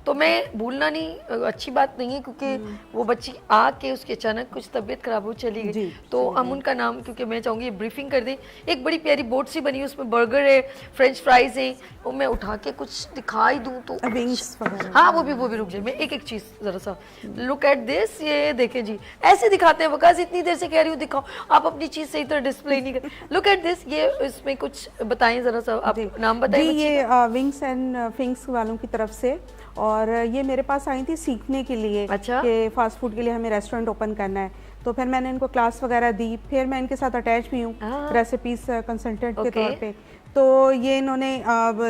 तो मैं भूलना नहीं, अच्छी बात नहीं है, क्योंकि वो बच्ची आके उसकी अचानक कुछ तबीयत खराब हो चली गई, तो हम उनका नाम, क्योंकि मैं चाहूँगी ब्रीफिंग कर दें। एक बड़ी प्यारी बोर्ड सी बनी है, उसमें बर्गर है, फ्रेंच फ्राइज है, वो मैं उठा के कुछ दिखाई दूँ तो विंग्स वगैरह। हाँ, वो भी रुक जाए, मैं एक चीज़ ज़रा सा लुक एट दिस, ये देखें जी, ऐसे दिखाते हैं वकास, इतनी देर से कह रही हूँ दिखाओ, आप अपनी चीज़ सही तरह डिस्प्ले नहीं कर। लुक एट दिस, ये इसमें कुछ बताएं ज़रा सा, आप नाम बताइए। ये विंग्स एंड फिंग्स वालों की तरफ से, और ये मेरे पास आई थी सीखने के लिए। अच्छा। कि फास्ट फूड के लिए हमें रेस्टोरेंट ओपन करना है, तो फिर मैंने इनको क्लास वगैरह दी, फिर मैं इनके साथ अटैच भी हूँ रेसिपीज कंसल्टेंट के तौर पे। तो ये इन्होंने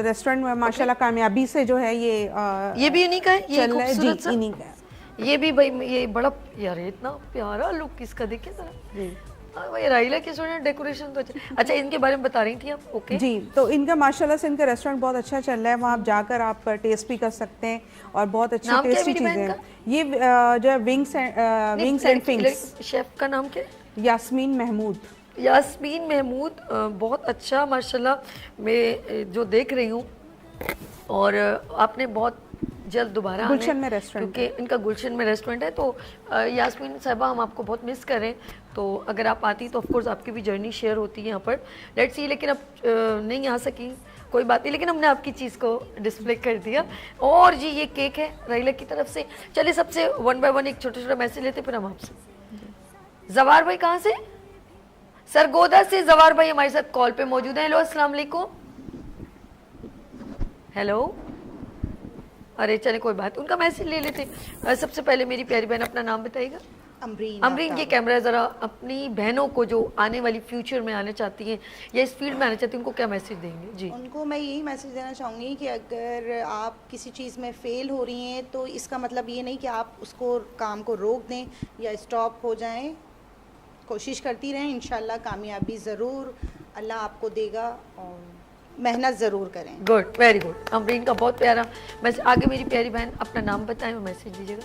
रेस्टोरेंट में माशाल्लाह कामयाबी से जो है ये भी इन्हीं का है, ये खूबसूरत सा इन्हीं का। ये भी भाई, ये बड़ा यार इतना प्यारा लुक इसका, देखिए जरा भाई, राइला के स्टूडेंट डेकोरेशन तो अच्छा, इनके बारे में बता रही थी आप? ओके जी, तो इनका माशाल्लाह से इनका रेस्टोरेंट बहुत अच्छा चल रहा है, वहाँ आप जाकर आप टेस्ट भी कर सकते हैं और बहुत अच्छी टेस्टी चीज़ें हैं। ये जो है विंग्स एंड फिंग्स। शेफ का नाम क्या है? यास्मीन महमूद। यास्मीन महमूद, बहुत अच्छा माशाल्लाह, मैं जो देख रही हूँ, और आपने बहुत जल्द दोबारा गुलशन में रेस्टोरेंट, क्योंकि इनका गुलशन में रेस्टोरेंट है, तो यास्मीन साहिबा हम आपको बहुत मिस करें, तो अगर आप आती तो ऑफकोर्स आपकी भी जर्नी शेयर होती है यहाँ पर, लेट्स सी, लेकिन अब नहीं आ सकी, कोई बात नहीं, लेकिन हमने आपकी चीज़ को डिस्प्ले कर दिया। और जी ये केक है राइला की तरफ से। चलिए सबसे 1 बाय 1 एक छोटा मैसेज लेते, फिर हम आपसे। जवार भाई कहाँ से? सरगोदा से जवार भाई हमारे साथ कॉल पे मौजूद है। हेलो, अस्सलाम वालेकुम। हेलो, अरे चले कोई बात, उनका मैसेज ले लेते। सबसे पहले मेरी प्यारी बहन अपना नाम बताइएगा। अमरीन ये कैमरा ज़रा अपनी बहनों को जो आने वाली फ्यूचर में आना चाहती हैं या इस फील्ड में आना चाहती हैं, उनको क्या मैसेज देंगे? जी, उनको मैं यही मैसेज देना चाहूँगी कि अगर आप किसी चीज़ में फ़ेल हो रही हैं तो इसका मतलब ये नहीं कि आप उसको काम को रोक दें या स्टॉप हो जाएं, कोशिश करती रहें, इंशाल्लाह कामयाबी ज़रूर अल्लाह आपको देगा, और मेहनत ज़रूर करें। Good, very good. अमरीन का बहुत प्यारा मैसेज। आगे मेरी प्यारी बहन अपना नाम बताएं और मैसेज दीजिएगा।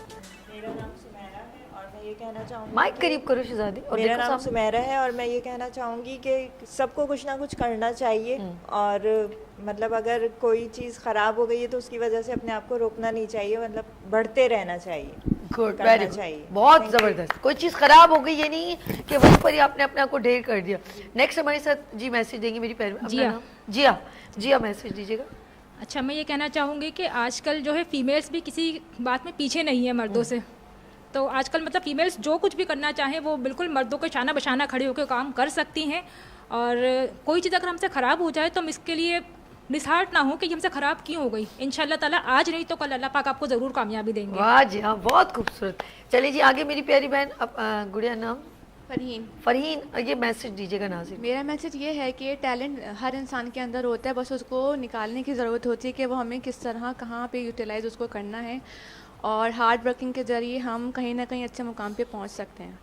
मेरा नाम सुमेरा है और मैं ये कहना चाहूँगी, माइक करीब करो शहजादी। और मेरा नाम सुमेरा है और मैं ये कहना चाहूँगी कि सबको कुछ ना कुछ करना चाहिए, और मतलब अगर कोई चीज़ ख़राब हो गई है तो उसकी वजह से अपने आप को रोकना नहीं चाहिए, मतलब बढ़ते रहना चाहिए। गुड, वेरी गुड, बहुत ज़बरदस्त। कोई चीज़ ख़राब हो गई ये नहीं कि वहीं पर ही आपने अपने आप को ढेर कर दिया। नेक्स्ट हमारे साथ जी मैसेज देंगे मेरी प्यारी। जी हाँ, मैसेज दीजिएगा। अच्छा, मैं ये कहना चाहूँगी कि आजकल जो है फीमेल्स भी किसी बात में पीछे नहीं है मर्दों से, तो आजकल मतलब फीमेल्स जो कुछ भी करना चाहें वो बिल्कुल मर्दों के शाना बशाना खड़ी होकर काम कर सकती हैं, और कोई चीज़ अगर हमसे ख़राब हो जाए तो हम इसके लिए डिसहार्ट ना हो कि ये हमसे ख़राब क्यों हो गई। इंशाल्लाह ताला आज नहीं तो कल अल्लाह पाक आपको ज़रूर कामयाबी देंगे। वाह जी हाँ, बहुत खूबसूरत। चलिए जी आगे मेरी प्यारी बहन, अब गुड़िया नाम फरहीन, ये मैसेज दीजिएगा नाज़िर। मेरा मैसेज ये है कि टैलेंट हर इंसान के अंदर होता है, बस उसको निकालने की ज़रूरत होती है कि वो हमें किस तरह कहाँ पे यूटिलाइज उसको करना है, और हार्ड वर्किंग के ज़रिए हम कहीं ना कहीं अच्छे मुकाम पे पहुँच सकते हैं।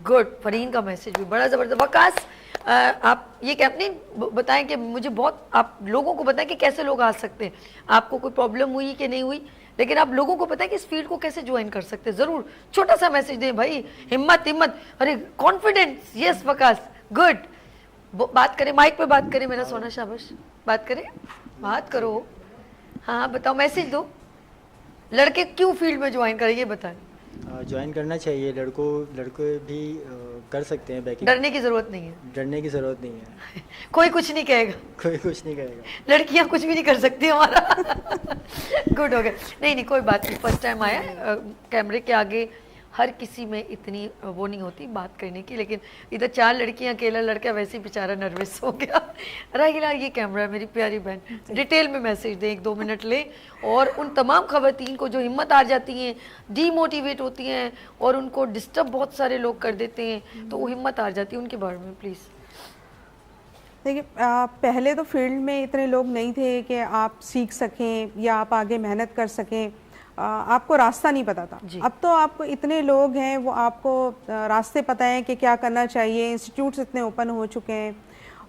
गुड। फरीन का मैसेज भी बड़ा ज़बरदस्त। वकास आप ये नहीं बताएं कि मुझे बहुत, आप लोगों को बताएं कि कैसे लोग आ सकते हैं, आपको कोई प्रॉब्लम हुई कि नहीं हुई, लेकिन आप लोगों को बताएं कि इस फील्ड को कैसे ज्वाइन कर सकते हैं। ज़रूर छोटा सा मैसेज दें भाई, हिम्मत हिम्मत, अरे कॉन्फिडेंस। Yes Waqas, good. बात करें, माइक पे बात करें मेरा सोना, शाबाश, बात करें, बात करो। हाँ बताओ, मैसेज दो। लड़के क्यों फील्ड में ज्वाइन करें ये बताएं। ज्वाइन करना चाहिए, लड़के भी कर सकते हैं बैकिंग। डरने की ज़रूरत नहीं है, डरने की ज़रूरत नहीं है। कोई कुछ नहीं कहेगा, कोई कुछ नहीं कहेगा, लड़कियां कुछ भी नहीं कर सकती हमारा। गुड हो गया। नहीं कोई बात नहीं, फर्स्ट टाइम आया कैमरे के आगे, हर किसी में इतनी वो नहीं होती बात करने की, लेकिन इधर 4 लड़कियां, अकेला लड़का वैसे ही बेचारा नर्वस हो गया। राहिला ये कैमरा मेरी प्यारी बहन, डिटेल में मैसेज दें, 1-2 मिनट ले, और उन तमाम खवातीन को जो हिम्मत हार जाती हैं, डीमोटिवेट होती हैं और उनको डिस्टर्ब बहुत सारे लोग कर देते हैं, तो वो हिम्मत हार जाती है, उनके बारे में प्लीज़। देखिए पहले तो फील्ड में इतने लोग नहीं थे कि आप सीख सकें या आप आगे मेहनत कर सकें, आपको रास्ता नहीं पता था। अब तो आपको इतने लोग हैं, वो आपको रास्ते पता हैं कि क्या करना चाहिए, इंस्टीट्यूट्स इतने ओपन हो चुके हैं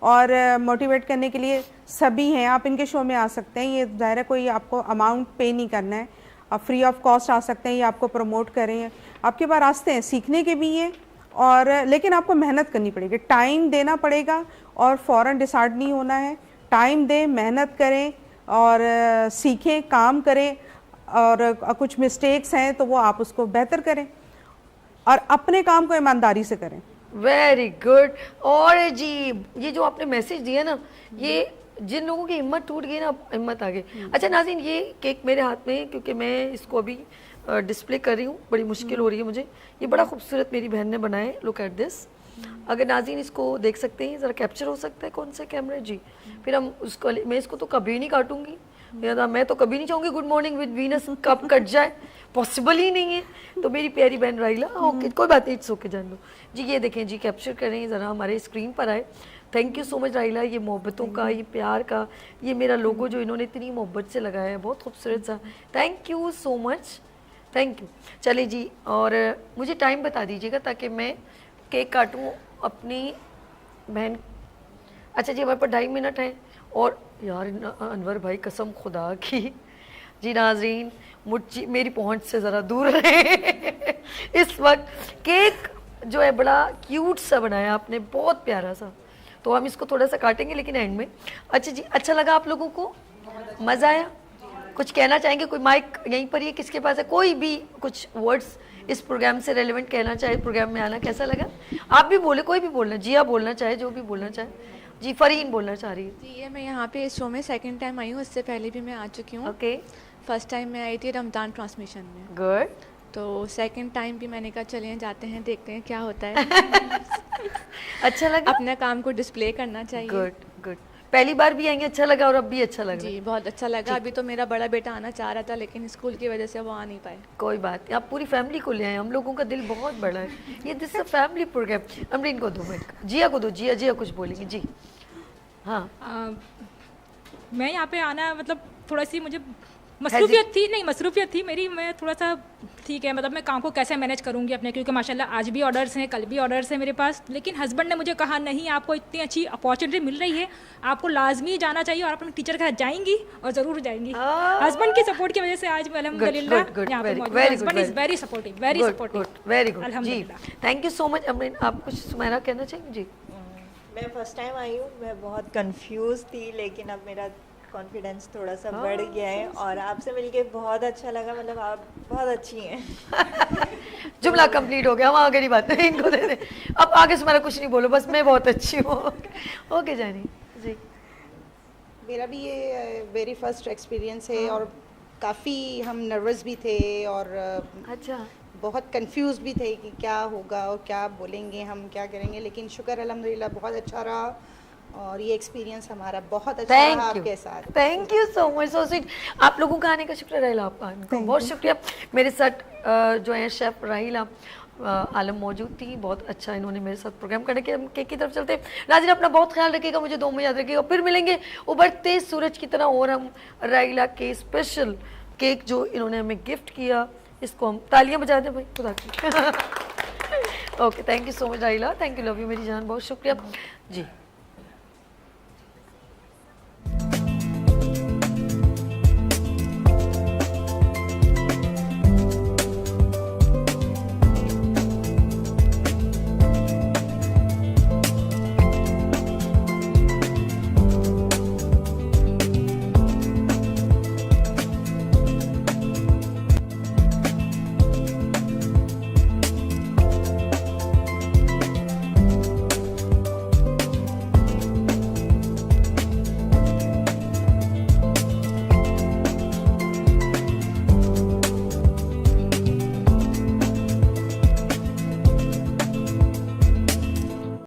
और मोटिवेट करने के लिए सभी हैं। आप इनके शो में आ सकते हैं, ये ज़ाहिर है कोई आपको अमाउंट पे नहीं करना है, आप फ्री ऑफ कॉस्ट आ सकते हैं, ये आपको प्रमोट करें। आपके पास रास्ते हैं, सीखने के भी हैं, और लेकिन आपको मेहनत करनी पड़ेगी, टाइम देना पड़ेगा और फ़ौरन डिसाइड नहीं होना है। टाइम दें, मेहनत करें और सीखें, काम करें, और कुछ मिस्टेक्स हैं तो वो आप उसको बेहतर करें और अपने काम को ईमानदारी से करें। Very good. और जी ये जो आपने मैसेज दिया ना, ये जिन लोगों की हिम्मत टूट गई ना, हिम्मत आ गई। अच्छा नाज़रीन, ये केक मेरे हाथ में है क्योंकि मैं इसको अभी डिस्प्ले कर रही हूँ, बड़ी मुश्किल हो रही है मुझे। ये बड़ा खूबसूरत मेरी बहन ने बनाया है, लुक एट दिस। अगर नाज़रीन इसको देख सकते हैं, ज़रा कैप्चर हो सकता है कौन सा कैमरा जी, फिर हम उसको, मैं इसको तो कभी नहीं काटूंगी, मैं तो कभी नहीं चाहूँगी गुड मॉर्निंग विद वीनस कब कट जाए, पॉसिबल ही नहीं है। तो मेरी प्यारी बहन राहिला, ओके कोई बात नहीं, इट्स ओके, जान लो जी। ये देखें जी, कैप्चर करें ज़रा, हमारे स्क्रीन पर आए। थैंक यू सो मच राहिला, ये मोहब्बतों का, ये प्यार का, ये मेरा लोगो जो इन्होंने इतनी मोहब्बत से लगाया है, बहुत खूबसूरत सा। Thank you so much, thank you. चलिए जी, और मुझे टाइम बता दीजिएगा ताकि मैं केक काटूँ अपनी बहन। अच्छा जी, हमारे पास 2.5 मिनट हैं। और यार अनवर भाई कसम खुदा की जी, नाज़रीन मुझे मेरी पहुंच से ज़रा दूर रहे। इस वक्त केक जो है बड़ा क्यूट सा बनाया आपने, बहुत प्यारा सा, तो हम इसको थोड़ा सा काटेंगे लेकिन एंड में। अच्छा जी, अच्छा लगा आप लोगों को, मज़ा आया? कुछ कहना चाहेंगे? कोई माइक यहीं पर ही है, किसके पास है? कोई भी कुछ वर्ड्स इस प्रोग्राम से रेलेवेंट कहना चाहे, प्रोग्राम में आना कैसा लगा? आप भी बोले, कोई भी बोलना, जिया बोलना चाहे, जो भी बोलना चाहे जी। फरीन बोलना चाह रही है जी। ये मैं यहाँ पे इस शो में सेकंड टाइम आई हूँ, इससे पहले भी मैं आ चुकी हूँ। ओके। फर्स्ट टाइम मैं आई थी रमज़ान ट्रांसमिशन में। गुड। तो सेकंड टाइम भी मैंने कहा चलिए जाते हैं, देखते हैं क्या होता है। अच्छा लगा? अपने काम को डिस्प्ले करना चाहिए। Good good. पहली बार भी आएंगे, अच्छा लगा? और अब भी अच्छा लगा? जी बहुत अच्छा लगा। अभी तो मेरा बड़ा बेटा आना चाह रहा था लेकिन स्कूल की वजह से वो आ नहीं पाए। कोई बात नहीं, आप पूरी फैमिली को ले आए, हम लोगों का दिल बहुत बड़ा है, ये this is family programme. Amreen को दो, जिया को दो, जिया कुछ बोलेंगी जी। हाँ मैं यहाँ पे आना मतलब थोड़ा सी मुझे मसरूफियत थी, नहीं मसरूफियत थी मेरी, मैं थोड़ा सा ठीक है, मतलब मैं काम को कैसे मैनेज करूँगी अपने, क्योंकि माशाल्लाह आज भी ऑर्डर्स हैं, कल भी ऑर्डर्स हैं मेरे पास। लेकिन हस्बैंड ने मुझे कहा नहीं, आपको इतनी अच्छी अपॉर्चुनिटी मिल रही है, आपको लाजमी जाना चाहिए, और अपने टीचर के साथ जाएंगी और ज़रूर जाएंगी। हस्बैंड की सपोर्ट की वजह से आज मैं अल्हम्दुलिल्लाह यहाँ पे मौजूद। Husband is very supportive, very supportive, very good अल्हम्दुलिल्लाह। Thank you so much Amreen. आप कुछ सुमेरा कहना चाहेंगे जी? मैं फर्स्ट टाइम आई हूँ, मैं बहुत कंफ्यूज थी, लेकिन अब मेरा कॉन्फिडेंस थोड़ा सा बढ़ गया है और आपसे मिलके बहुत अच्छा लगा, मतलब आप बहुत अच्छी हैं। जुमला कंप्लीट हो गया, हम आगे नहीं बात है, इनको दे दे, अब आगे से मेरा कुछ नहीं बोलो, बस मैं बहुत अच्छी हूँ। ओके जानी जी। मेरा भी ये वेरी फर्स्ट एक्सपीरियंस है और काफ़ी हम नर्वस भी थे और अच्छा बहुत कंफ्यूज भी थे कि क्या होगा और क्या बोलेंगे, हम क्या करेंगे, लेकिन शुक्र अल्हम्दुलिल्लाह बहुत अच्छा रहा और ये एक्सपीरियंस हमारा बहुत अच्छा रहा आपके साथ। Thank you so much, so sweet. आप लोगों का आने का शुक्र राहिला, आपका बहुत शुक्रिया। मेरे साथ जो है शेफ़ राहिला आलम मौजूद थी, बहुत अच्छा इन्होंने मेरे साथ प्रोग्राम करने के। हम केक की तरफ चलते हैं। नाज़रीन अपना बहुत ख्याल रखिएगा, मुझे 2 में याद रखिएगा, फिर मिलेंगे उभरते सूरज की तरह। और हम राहिला के स्पेशल केक जो इन्होंने हमें गिफ्ट किया, इसको हम तालियां बजा दें भाई खुदा की। Okay, thank you so much राहिला, थैंक यू, लव यू मेरी जान, बहुत शुक्रिया जी।